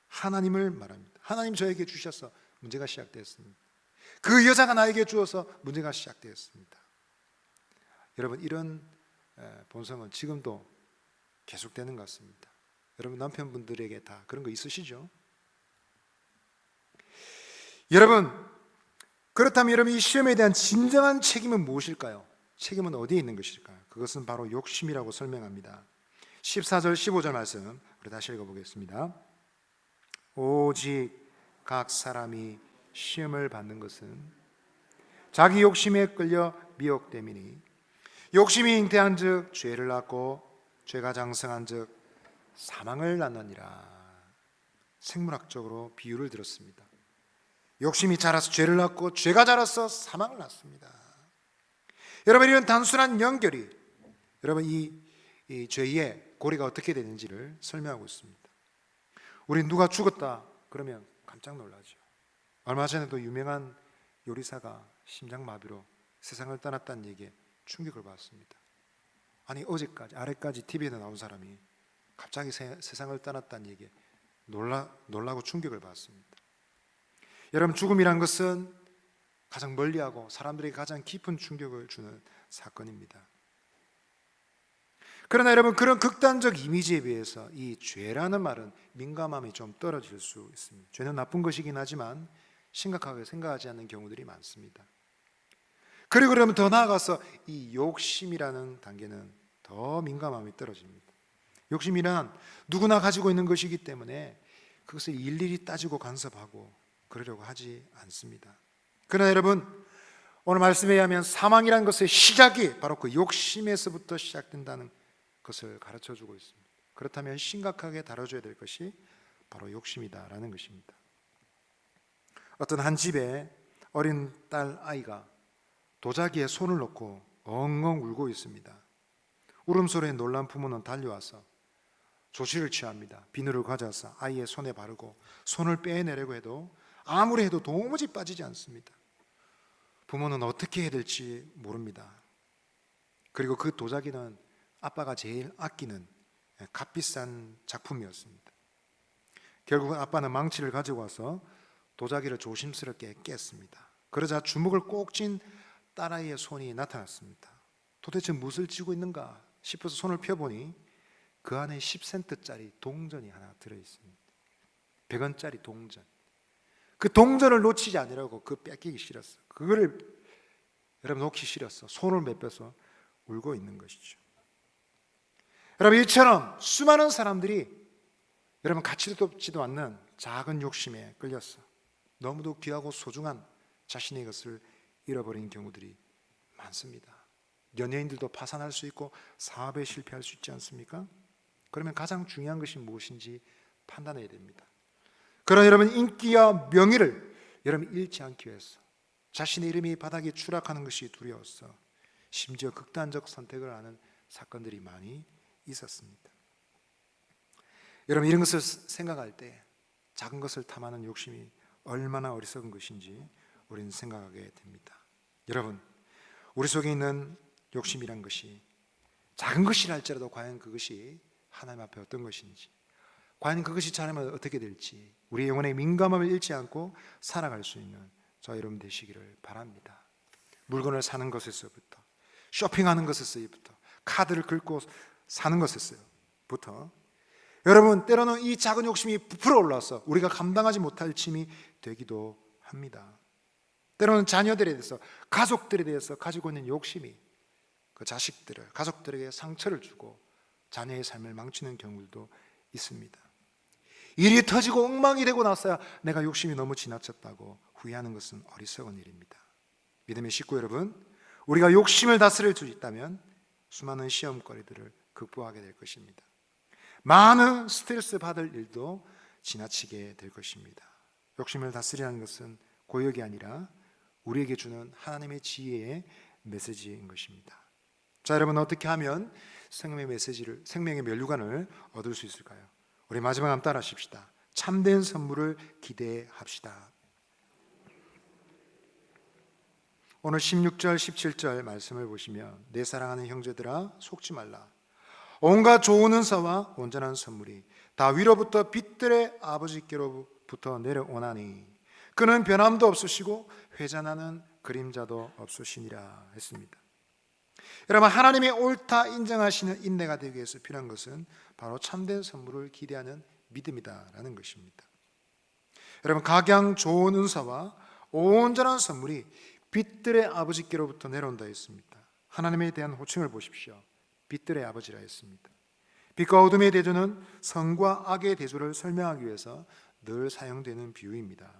하나님을 말합니다. 하나님 저에게 주셔서 문제가 시작되었습니다. 그 여자가 나에게 주어서 문제가 시작되었습니다. 여러분 이런 본성은 지금도 계속되는 것 같습니다. 여러분 남편분들에게 다 그런 거 있으시죠? 여러분 그렇다면 여러분 이 시험에 대한 진정한 책임은 무엇일까요? 책임은 어디에 있는 것일까요? 그것은 바로 욕심이라고 설명합니다. 14절 15절 말씀 우리 다시 읽어보겠습니다. 오직 각 사람이 시험을 받는 것은 자기 욕심에 끌려 미혹됨이니 욕심이 잉태한 즉 죄를 낳고 죄가 장성한 즉 사망을 낳느니라. 생물학적으로 비유를 들었습니다. 욕심이 자라서 죄를 낳고 죄가 자라서 사망을 낳습니다. 여러분 이런 단순한 연결이 여러분 이 죄의 고리가 어떻게 되는지를 설명하고 있습니다. 우리 누가 죽었다 그러면 깜짝 놀라죠. 얼마 전에도 유명한 요리사가 심장마비로 세상을 떠났다는 얘기에 충격을 받았습니다. 아니 어제까지 아래까지 TV에 나온 사람이 갑자기 세상을 떠났다는 얘기에 놀라고 충격을 받았습니다. 여러분 죽음이란 것은 가장 멀리하고 사람들에게 가장 깊은 충격을 주는 사건입니다. 그러나 여러분 그런 극단적 이미지에 비해서 이 죄라는 말은 민감함이 좀 떨어질 수 있습니다. 죄는 나쁜 것이긴 하지만 심각하게 생각하지 않는 경우들이 많습니다. 그리고 그러면 더 나아가서 이 욕심이라는 단계는 더 민감함이 떨어집니다. 욕심이란 누구나 가지고 있는 것이기 때문에 그것을 일일이 따지고 간섭하고 그러려고 하지 않습니다. 그러나 여러분 오늘 말씀에 의하면 사망이라는 것의 시작이 바로 그 욕심에서부터 시작된다는 것을 가르쳐주고 있습니다. 그렇다면 심각하게 다뤄줘야 될 것이 바로 욕심이다라는 것입니다. 어떤 한 집에 어린 딸 아이가 도자기에 손을 넣고 엉엉 울고 있습니다. 울음소리에 놀란 부모는 달려와서 조치를 취합니다. 비누를 가져와서 아이의 손에 바르고 손을 빼내려고 해도 아무리 해도 도무지 빠지지 않습니다. 부모는 어떻게 해야 될지 모릅니다. 그리고 그 도자기는 아빠가 제일 아끼는 값비싼 작품이었습니다. 결국은 아빠는 망치를 가지고 와서 도자기를 조심스럽게 깼습니다. 그러자 주먹을 꼭 쥔 딸아이의 손이 나타났습니다. 도대체 무엇을 쥐고 있는가 싶어서 손을 펴보니 그 안에 10센트짜리 동전이 하나 들어있습니다. 100원짜리 동전. 그 동전을 놓치지 않으려고 그 뺏기기 싫었어. 그거를 여러분 놓기 싫었어. 손을 매빼서 울고 있는 것이죠. 여러분, 이처럼 수많은 사람들이 여러분 가치도 없지도 않는 작은 욕심에 끌렸어. 너무도 귀하고 소중한 자신의 것을 잃어버린 경우들이 많습니다. 연예인들도 파산할 수 있고 사업에 실패할 수 있지 않습니까? 그러면 가장 중요한 것이 무엇인지 판단해야 됩니다. 그런 여러분 인기와 명예를 여러분 잃지 않기 위해서 자신의 이름이 바닥에 추락하는 것이 두려워서 심지어 극단적 선택을 하는 사건들이 많이 있었습니다. 여러분, 이런 것을 생각할 때 작은 것을 탐하는 욕심이 얼마나 어리석은 것인지 우리는 생각하게 됩니다. 여러분, 우리 속에 있는 욕심이란 것이 작은 것이라 할지라도 과연 그것이 하나님 앞에 어떤 것인지, 과연 그것이 잘하면 어떻게 될지 우리의 영혼의 민감함을 잃지 않고 살아갈 수 있는 저 여러분 되시기를 바랍니다. 물건을 사는 것에서부터, 쇼핑하는 것에서부터, 카드를 긁고 사는 것에서부터 여러분, 때로는 이 작은 욕심이 부풀어 올라서 우리가 감당하지 못할 짐이 되기도 합니다. 때로는 자녀들에 대해서, 가족들에 대해서 가지고 있는 욕심이 그 자식들을, 가족들에게 상처를 주고 자녀의 삶을 망치는 경우도 있습니다. 일이 터지고 엉망이 되고 나서야 내가 욕심이 너무 지나쳤다고 후회하는 것은 어리석은 일입니다. 믿음의 식구 여러분, 우리가 욕심을 다스릴 수 있다면 수많은 시험거리들을 극복하게 될 것입니다. 많은 스트레스 받을 일도 지나치게 될 것입니다. 욕심을 다스리라는 것은 고역이 아니라 우리에게 주는 하나님의 지혜의 메시지인 것입니다. 자, 여러분, 어떻게 하면 생명의 메시지를, 생명의 면류관을 얻을 수 있을까요? 우리 마지막 한번 따라 하십시다. 참된 선물을 기대합시다. 오늘 16절 17절 말씀을 보시면 내 사랑하는 형제들아 속지 말라. 온갖 좋은 은사와 온전한 선물이 다 위로부터 빛들의 아버지께로부터 내려오나니 그는 변함도 없으시고 회전하는 그림자도 없으시니라 했습니다. 여러분, 하나님의 옳다 인정하시는 인내가 되기 위해서 필요한 것은 바로 참된 선물을 기대하는 믿음이다라는 것입니다. 여러분, 각양 좋은 은사와 온전한 선물이 빛들의 아버지께로부터 내려온다 했습니다. 하나님에 대한 호칭을 보십시오. 빛들의 아버지라 했습니다. 빛과 어둠의 대조는 선과 악의 대조를 설명하기 위해서 늘 사용되는 비유입니다.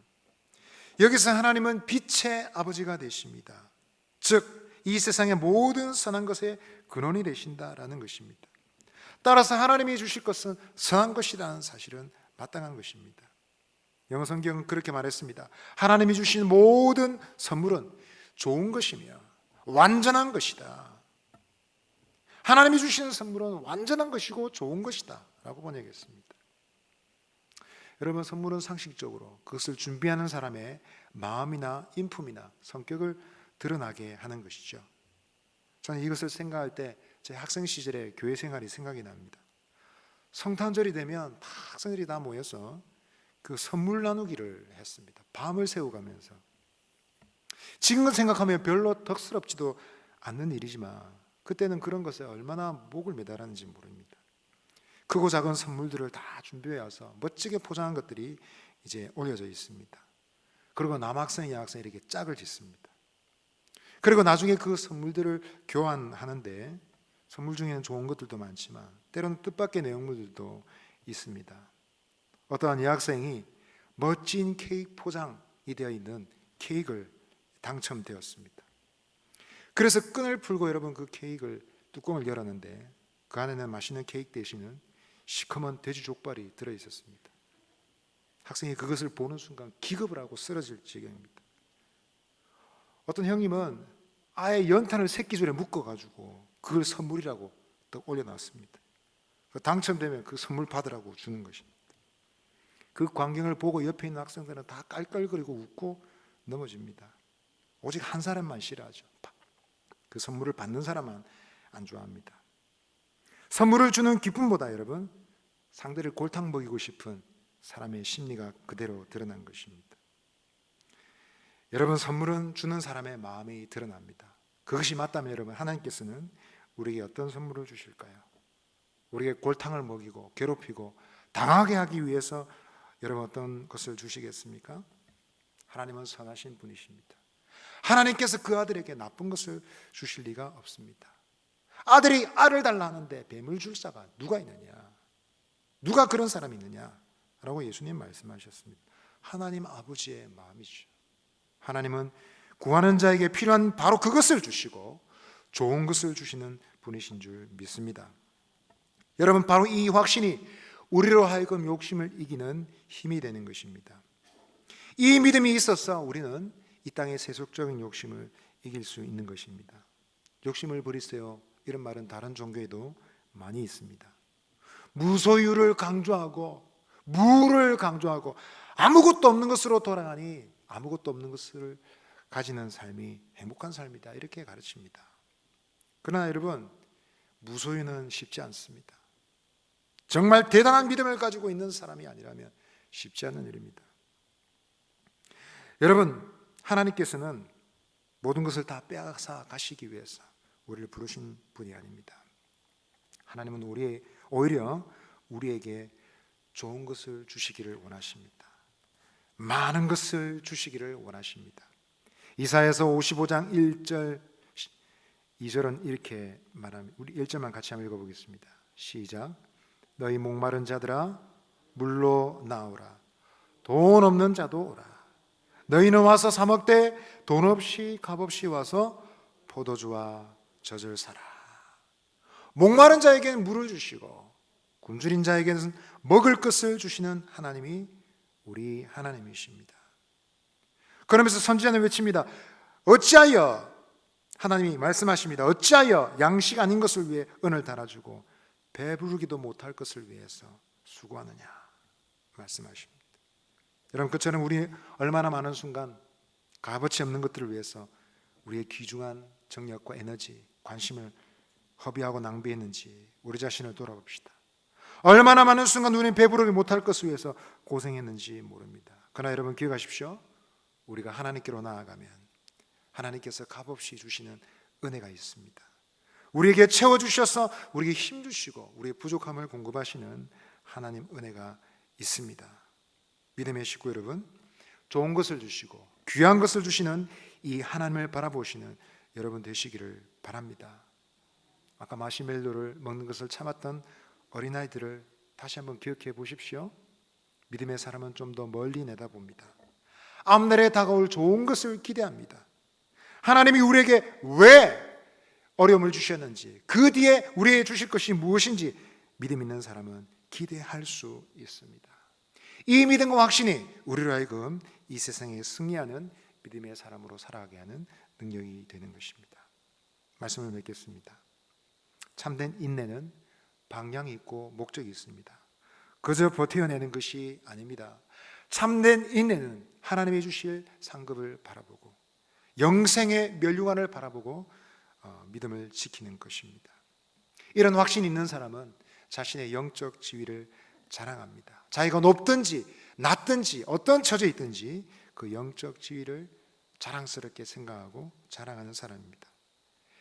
여기서 하나님은 빛의 아버지가 되십니다. 즉 이 세상의 모든 선한 것의 근원이 되신다라는 것입니다. 따라서 하나님이 주실 것은 선한 것이라는 사실은 마땅한 것입니다. 영어 성경은 그렇게 말했습니다. 하나님이 주신 모든 선물은 좋은 것이며 완전한 것이다. 하나님이 주시는 선물은 완전한 것이고 좋은 것이다 라고 번역했습니다. 여러분, 선물은 상식적으로 그것을 준비하는 사람의 마음이나 인품이나 성격을 드러나게 하는 것이죠. 저는 이것을 생각할 때 제 학생 시절의 교회 생활이 생각이 납니다. 성탄절이 되면 다 학생들이 다 모여서 그 선물 나누기를 했습니다. 밤을 새워가면서. 지금 생각하면 별로 덕스럽지도 않는 일이지만 그때는 그런 것에 얼마나 목을 매달았는지 모릅니다. 크고 작은 선물들을 다 준비해 와서 멋지게 포장한 것들이 이제 올려져 있습니다. 그리고 남학생, 여학생 이렇게 짝을 짓습니다. 그리고 나중에 그 선물들을 교환하는데 선물 중에는 좋은 것들도 많지만 때로는 뜻밖의 내용물들도 있습니다. 어떠한 여학생이 멋진 케이크 포장이 되어 있는 케이크를 당첨되었습니다. 그래서 끈을 풀고 여러분 그 케이크를 뚜껑을 열었는데 그 안에는 맛있는 케이크 대신은 시커먼 돼지 족발이 들어있었습니다. 학생이 그것을 보는 순간 기겁을 하고 쓰러질 지경입니다. 어떤 형님은 아예 연탄을 새끼줄에 묶어가지고 그걸 선물이라고 딱 올려놨습니다. 당첨되면 그 선물 받으라고 주는 것입니다. 그 광경을 보고 옆에 있는 학생들은 다 깔깔거리고 웃고 넘어집니다. 오직 한 사람만 싫어하죠. 그 선물을 받는 사람만 안 좋아합니다. 선물을 주는 기쁨보다 여러분, 상대를 골탕 먹이고 싶은 사람의 심리가 그대로 드러난 것입니다. 여러분, 선물은 주는 사람의 마음이 드러납니다. 그것이 맞다면 여러분, 하나님께서는 우리에게 어떤 선물을 주실까요? 우리에게 골탕을 먹이고 괴롭히고 당하게 하기 위해서 여러분 어떤 것을 주시겠습니까? 하나님은 선하신 분이십니다. 하나님께서 그 아들에게 나쁜 것을 주실 리가 없습니다. 아들이 알을 달라 하는데 뱀을 줄 자가 누가 있느냐? 누가 그런 사람이 있느냐? 라고 예수님 말씀하셨습니다. 하나님 아버지의 마음이죠. 하나님은 구하는 자에게 필요한 바로 그것을 주시고 좋은 것을 주시는 분이신 줄 믿습니다. 여러분, 바로 이 확신이 우리로 하여금 욕심을 이기는 힘이 되는 것입니다. 이 믿음이 있어서 우리는 이 땅의 세속적인 욕심을 이길 수 있는 것입니다. 욕심을 버리세요, 이런 말은 다른 종교에도 많이 있습니다. 무소유를 강조하고 무를 강조하고 아무것도 없는 것으로 돌아가니 아무것도 없는 것을 가지는 삶이 행복한 삶이다, 이렇게 가르칩니다. 그러나 여러분, 무소유는 쉽지 않습니다. 정말 대단한 믿음을 가지고 있는 사람이 아니라면 쉽지 않은 일입니다. 여러분, 하나님께서는 모든 것을 다 빼앗아 가시기 위해서 우리를 부르신 분이 아닙니다. 하나님은 오히려 우리에게 좋은 것을 주시기를 원하십니다. 많은 것을 주시기를 원하십니다. 이사야서 55장 1절 2절은 이렇게 말합니다. 우리 1절만 같이 한번 읽어보겠습니다. 시작. 너희 목마른 자들아 물로 나오라. 돈 없는 자도 오라. 너희는 와서 사 먹되 돈 없이 값없이 와서 포도주와 젖을 사라. 목마른 자에게는 물을 주시고 굶주린 자에게는 먹을 것을 주시는 하나님이 우리 하나님이십니다. 그러면서 선지자는 외칩니다. 어찌하여, 하나님이 말씀하십니다. 어찌하여 양식 아닌 것을 위해 은을 달아주고 배부르기도 못할 것을 위해서 수고하느냐 말씀하십니다. 여러분, 그처럼 우리 얼마나 많은 순간 값어치 없는 것들을 위해서 우리의 귀중한 정력과 에너지, 관심을 허비하고 낭비했는지 우리 자신을 돌아봅시다. 얼마나 많은 순간 우리는 배부르게 못할 것을 위해서 고생했는지 모릅니다. 그러나 여러분 기억하십시오. 우리가 하나님께로 나아가면 하나님께서 값없이 주시는 은혜가 있습니다. 우리에게 채워주셔서 우리에게 힘주시고 우리의 부족함을 공급하시는 하나님 은혜가 있습니다. 믿음의 식구 여러분, 좋은 것을 주시고 귀한 것을 주시는 이 하나님을 바라보시는 여러분 되시기를 바랍니다. 아까 마시멜로를 먹는 것을 참았던 어린아이들을 다시 한번 기억해 보십시오. 믿음의 사람은 좀 더 멀리 내다봅니다. 앞날에 다가올 좋은 것을 기대합니다. 하나님이 우리에게 왜 어려움을 주셨는지, 그 뒤에 우리에게 주실 것이 무엇인지 믿음 있는 사람은 기대할 수 있습니다. 이 믿음과 확신이 우리로 하여금 이 세상에 승리하는 믿음의 사람으로 살아가게 하는 능력이 되는 것입니다. 말씀을 맺겠습니다. 참된 인내는 방향이 있고 목적이 있습니다. 그저 버텨내는 것이 아닙니다. 참된 인내는 하나님이 주실 상급을 바라보고 영생의 멸류관을 바라보고 믿음을 지키는 것입니다. 이런 확신이 있는 사람은 자신의 영적 지위를 자랑합니다. 자기가 높든지 낮든지 어떤 처지에 있든지 그 영적 지위를 자랑스럽게 생각하고 자랑하는 사람입니다.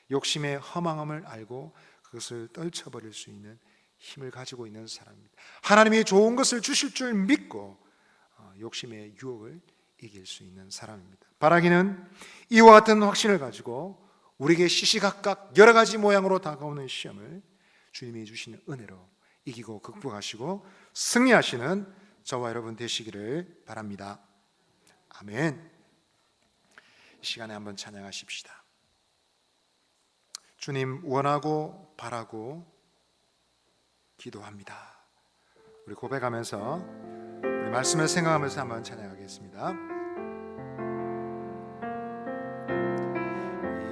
욕심의 허망함을 알고 그것을 떨쳐버릴 수 있는 힘을 가지고 있는 사람입니다. 하나님이 좋은 것을 주실 줄 믿고 욕심의 유혹을 이길 수 있는 사람입니다. 바라기는 이와 같은 확신을 가지고 우리에게 시시각각 여러 가지 모양으로 다가오는 시험을 주님이 주시는 은혜로 이기고 극복하시고 승리하시는 저와 여러분 되시기를 바랍니다. 아멘. 이 시간에 한번 찬양하십시다. 주님 원하고 바라고 기도합니다. 우리 고백하면서 우리 우리 말씀을 생각하면서 한번 찬양하겠습니다.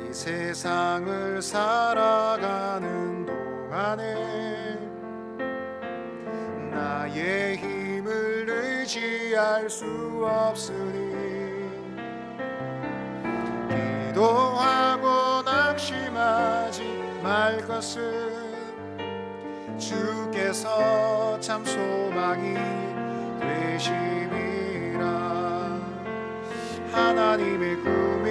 이 세상을 살아가는 동안에 나의 힘을 의지할 수 없으니 기도하고 낙심하지 말 것은 주께서 참 소망이 되심이라. 하나님의 꿈이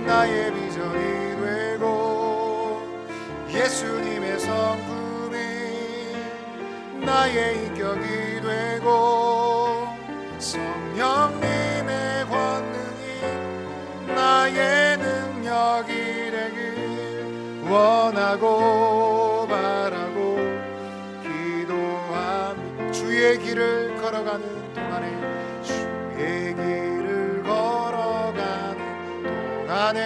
나의 비전이 되고 예수님의 성품이 나의 인격이 되고 성령님의 권능이 나의 능력이 되길 원하고 바라고 기도합니다. 주의 길을 걸어가는 동안에 주의 길을 걸어가는 동안에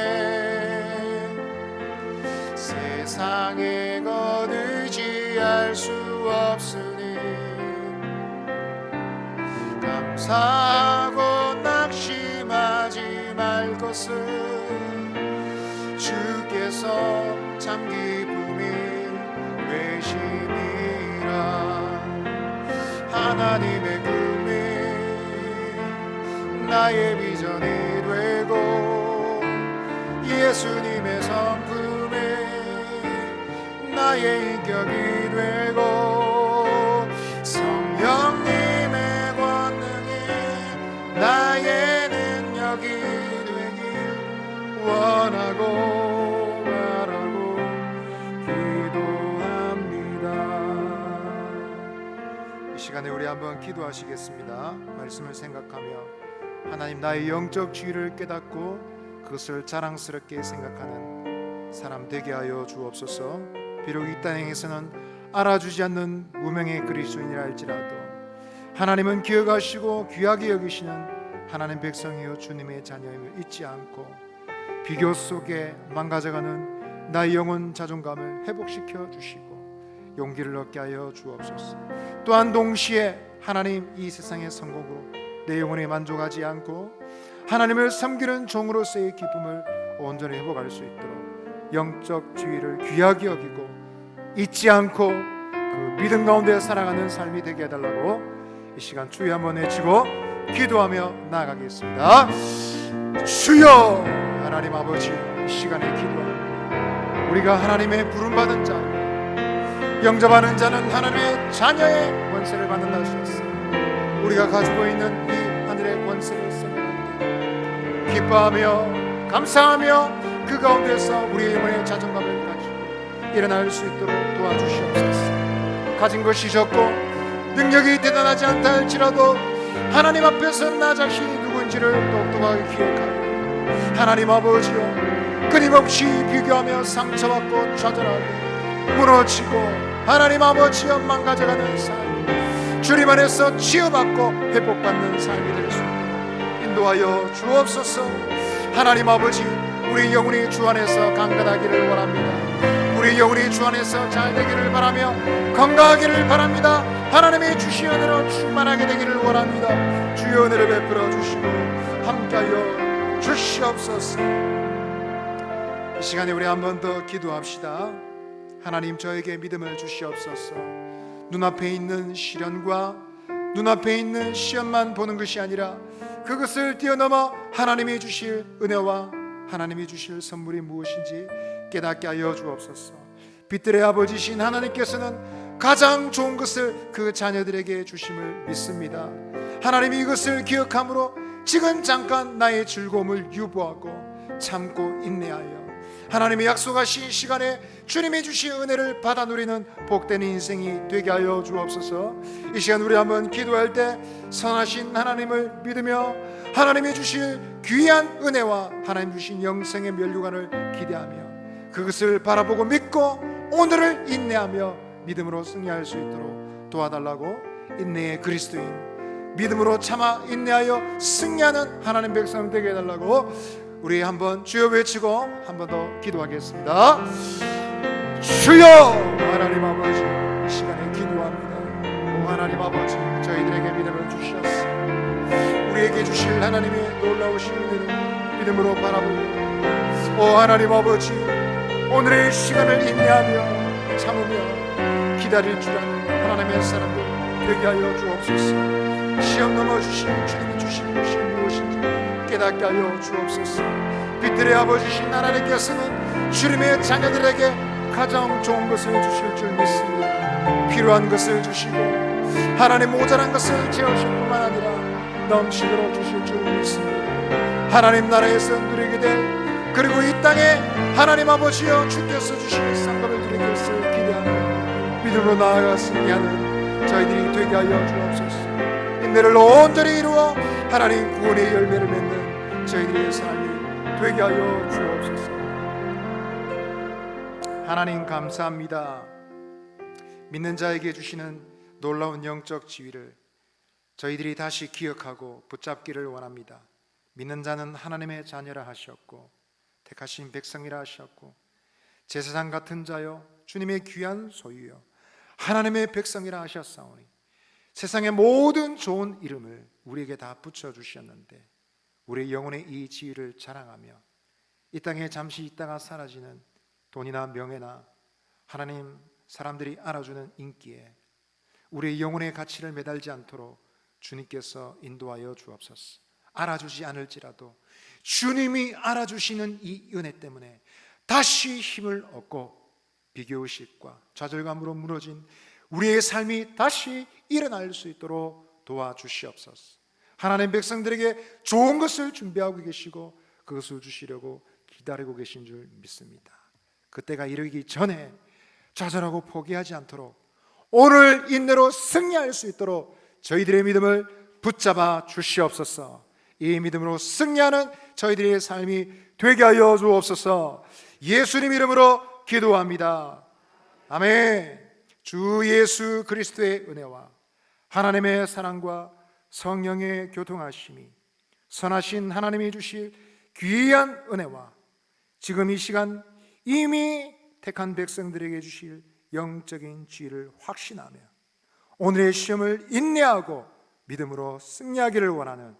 세상의 것 의지할 수 없으니 감사하고 낙심하지 말 것은 주께서 참 기쁨이 되심이라. 하나님의 꿈이 나의 비전이 되고 예수님의 성품이 나의 인격이 되고 성령님의 권능이 나의 능력이 되길 원하고 바라고 기도합니다. 이 시간에 우리 한번 기도하시겠습니다. 말씀을 생각하며 하나님, 나의 영적 지위를 깨닫고 그것을 자랑스럽게 생각하는 사람 되게 하여 주옵소서. 비록 이 땅에서는 알아주지 않는 무명의 그리스도인이라 할지라도 하나님은 기억하시고 귀하게 여기시는 하나님 백성이요 주님의 자녀임을 잊지 않고 비교 속에 망가져가는 나의 영혼 자존감을 회복시켜 주시고 용기를 얻게 하여 주옵소서. 또한 동시에 하나님, 이 세상의 성공으로 내 영혼이 만족하지 않고 하나님을 섬기는 종으로서의 기쁨을 온전히 회복할 수 있도록 영적 지위를 귀하게 여기고 잊지 않고 그 믿음 가운데 살아가는 삶이 되게 해달라고 이 시간 주여 한번 외치고 기도하며 나아가겠습니다. 주여, 하나님 아버지, 이 시간에 기도합니다. 우리가 하나님의 부름받은 자, 영접하는 자는 하나님의 자녀의 권세를 받는다 하셨습니다. 우리가 가지고 있는 이 하늘의 권세를 써내는데 기뻐하며 감사하며 그 가운데서 우리의 영혼의 자존감을 가지고 일어날 수 있도록 도와주시옵소서. 가진 것이 적고 능력이 대단하지 않다 할지라도 하나님 앞에서 나 자신이 누군지를 똑똑하게 기억하고 하나님 아버지여 끊임없이 비교하며 상처받고 좌절하고 무너지고 하나님 아버지여 망가져가는 삶, 주님 안에서 치유받고 회복받는 삶이 될 수 있도록 인도하여 주옵소서. 하나님 아버지, 우리 영혼이 주 안에서 강건하기를 원합니다. 우리 영혼이 주 안에서 잘 되기를 바라며 건강하기를 바랍니다. 하나님의 주신 은혜로 충만하게 되기를 원합니다. 주의 은혜를 베풀어 주시고 함께하여 주시옵소서. 이 시간에 우리 한 번 더 기도합시다. 하나님, 저에게 믿음을 주시옵소서. 눈앞에 있는 시련과 눈앞에 있는 시험만 보는 것이 아니라 그것을 뛰어넘어 하나님이 주실 은혜와 하나님이 주실 선물이 무엇인지 깨닫게 하여 주옵소서. 빛들의 아버지신 하나님께서는 가장 좋은 것을 그 자녀들에게 주심을 믿습니다. 하나님이 이것을 기억함으로 지금 잠깐 나의 즐거움을 유보하고 참고 인내하여 하나님이 약속하신 시간에 주님이 주신 은혜를 받아 누리는 복된 인생이 되게 하여 주옵소서. 이 시간 우리 한번 기도할 때 선하신 하나님을 믿으며 하나님이 주실 귀한 은혜와 하나님 주신 영생의 면류관을 기대하며 그것을 바라보고 믿고 오늘을 인내하며 믿음으로 승리할 수 있도록 도와달라고 인내의 그리스도인, 믿음으로 참아 인내하여 승리하는 하나님 백성 되게 해달라고 우리 한번 주여 외치고 한번 더 기도하겠습니다. 주여, 하나님 아버지, 이 시간에 기도합니다. 오 하나님 아버지, 하여 주시옵소서. 우리에게 주실 하나님의 놀라우신 은혜를 믿음으로 바라보고, 오 하나님 아버지, 오늘의 시간을 인내하며 참으며 기다릴 줄 아는 하나님의 사람들 되게 하여 주옵소서. 시험 넘어주신 주님이 주신 것이 무엇인지 깨닫게 하여 주옵소서. 빛들의 아버지신 하나님께서는 주님의 자녀들에게 가장 좋은 것을 주실 줄 믿습니다. 필요한 것을 주시고 하나님 모자란 것을 채우실 뿐만 아니라 넘치도록 주실 줄 믿습니다. 하나님 나라에서 누리게 될, 그리고 이 땅에 하나님 아버지여 주께서 주실 상급을 누리게 될을 기대하며 믿음으로 나아가 승리하는 저희들이 되게 하여 주옵소서. 인내를 온전히 이루어 하나님 구원의 열매를 맺는 저희들의 삶이 되게 하여 주옵소서. 하나님 감사합니다. 믿는 자에게 주시는 놀라운 영적 지위를 저희들이 다시 기억하고 붙잡기를 원합니다. 믿는 자는 하나님의 자녀라 하셨고 택하신 백성이라 하셨고 제사장 같은 자요 주님의 귀한 소유요 하나님의 백성이라 하셨사오니 세상의 모든 좋은 이름을 우리에게 다 붙여주셨는데 우리의 영혼의 이 지위를 자랑하며 이 땅에 잠시 있다가 사라지는 돈이나 명예나 하나님 사람들이 알아주는 인기에 우리의 영혼의 가치를 매달지 않도록 주님께서 인도하여 주옵소서. 알아주지 않을지라도 주님이 알아주시는 이 은혜 때문에 다시 힘을 얻고 비교의식과 좌절감으로 무너진 우리의 삶이 다시 일어날 수 있도록 도와주시옵소서. 하나님 백성들에게 좋은 것을 준비하고 계시고 그것을 주시려고 기다리고 계신 줄 믿습니다. 그때가 이르기 전에 좌절하고 포기하지 않도록 오늘 인내로 승리할 수 있도록 저희들의 믿음을 붙잡아 주시옵소서. 이 믿음으로 승리하는 저희들의 삶이 되게 하여 주옵소서. 예수님 이름으로 기도합니다. 아멘. 주 예수 그리스도의 은혜와 하나님의 사랑과 성령의 교통하심이 선하신 하나님이 주실 귀한 은혜와 지금 이 시간 이미 택한 백성들에게 주실 영적인 지혜를 확신하며 오늘의 시험을 인내하고 믿음으로 승리하기를 원하는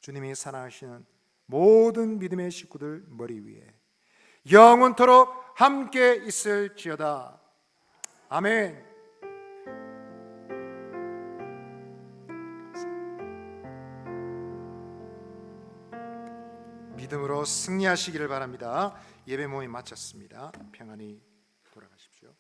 주님이 사랑하시는 모든 믿음의 식구들 머리 위에 영원토록 함께 있을지어다. 아멘. 믿음으로 승리하시기를 바랍니다. 예배 모임 마쳤습니다. 평안히 돌아가십시오.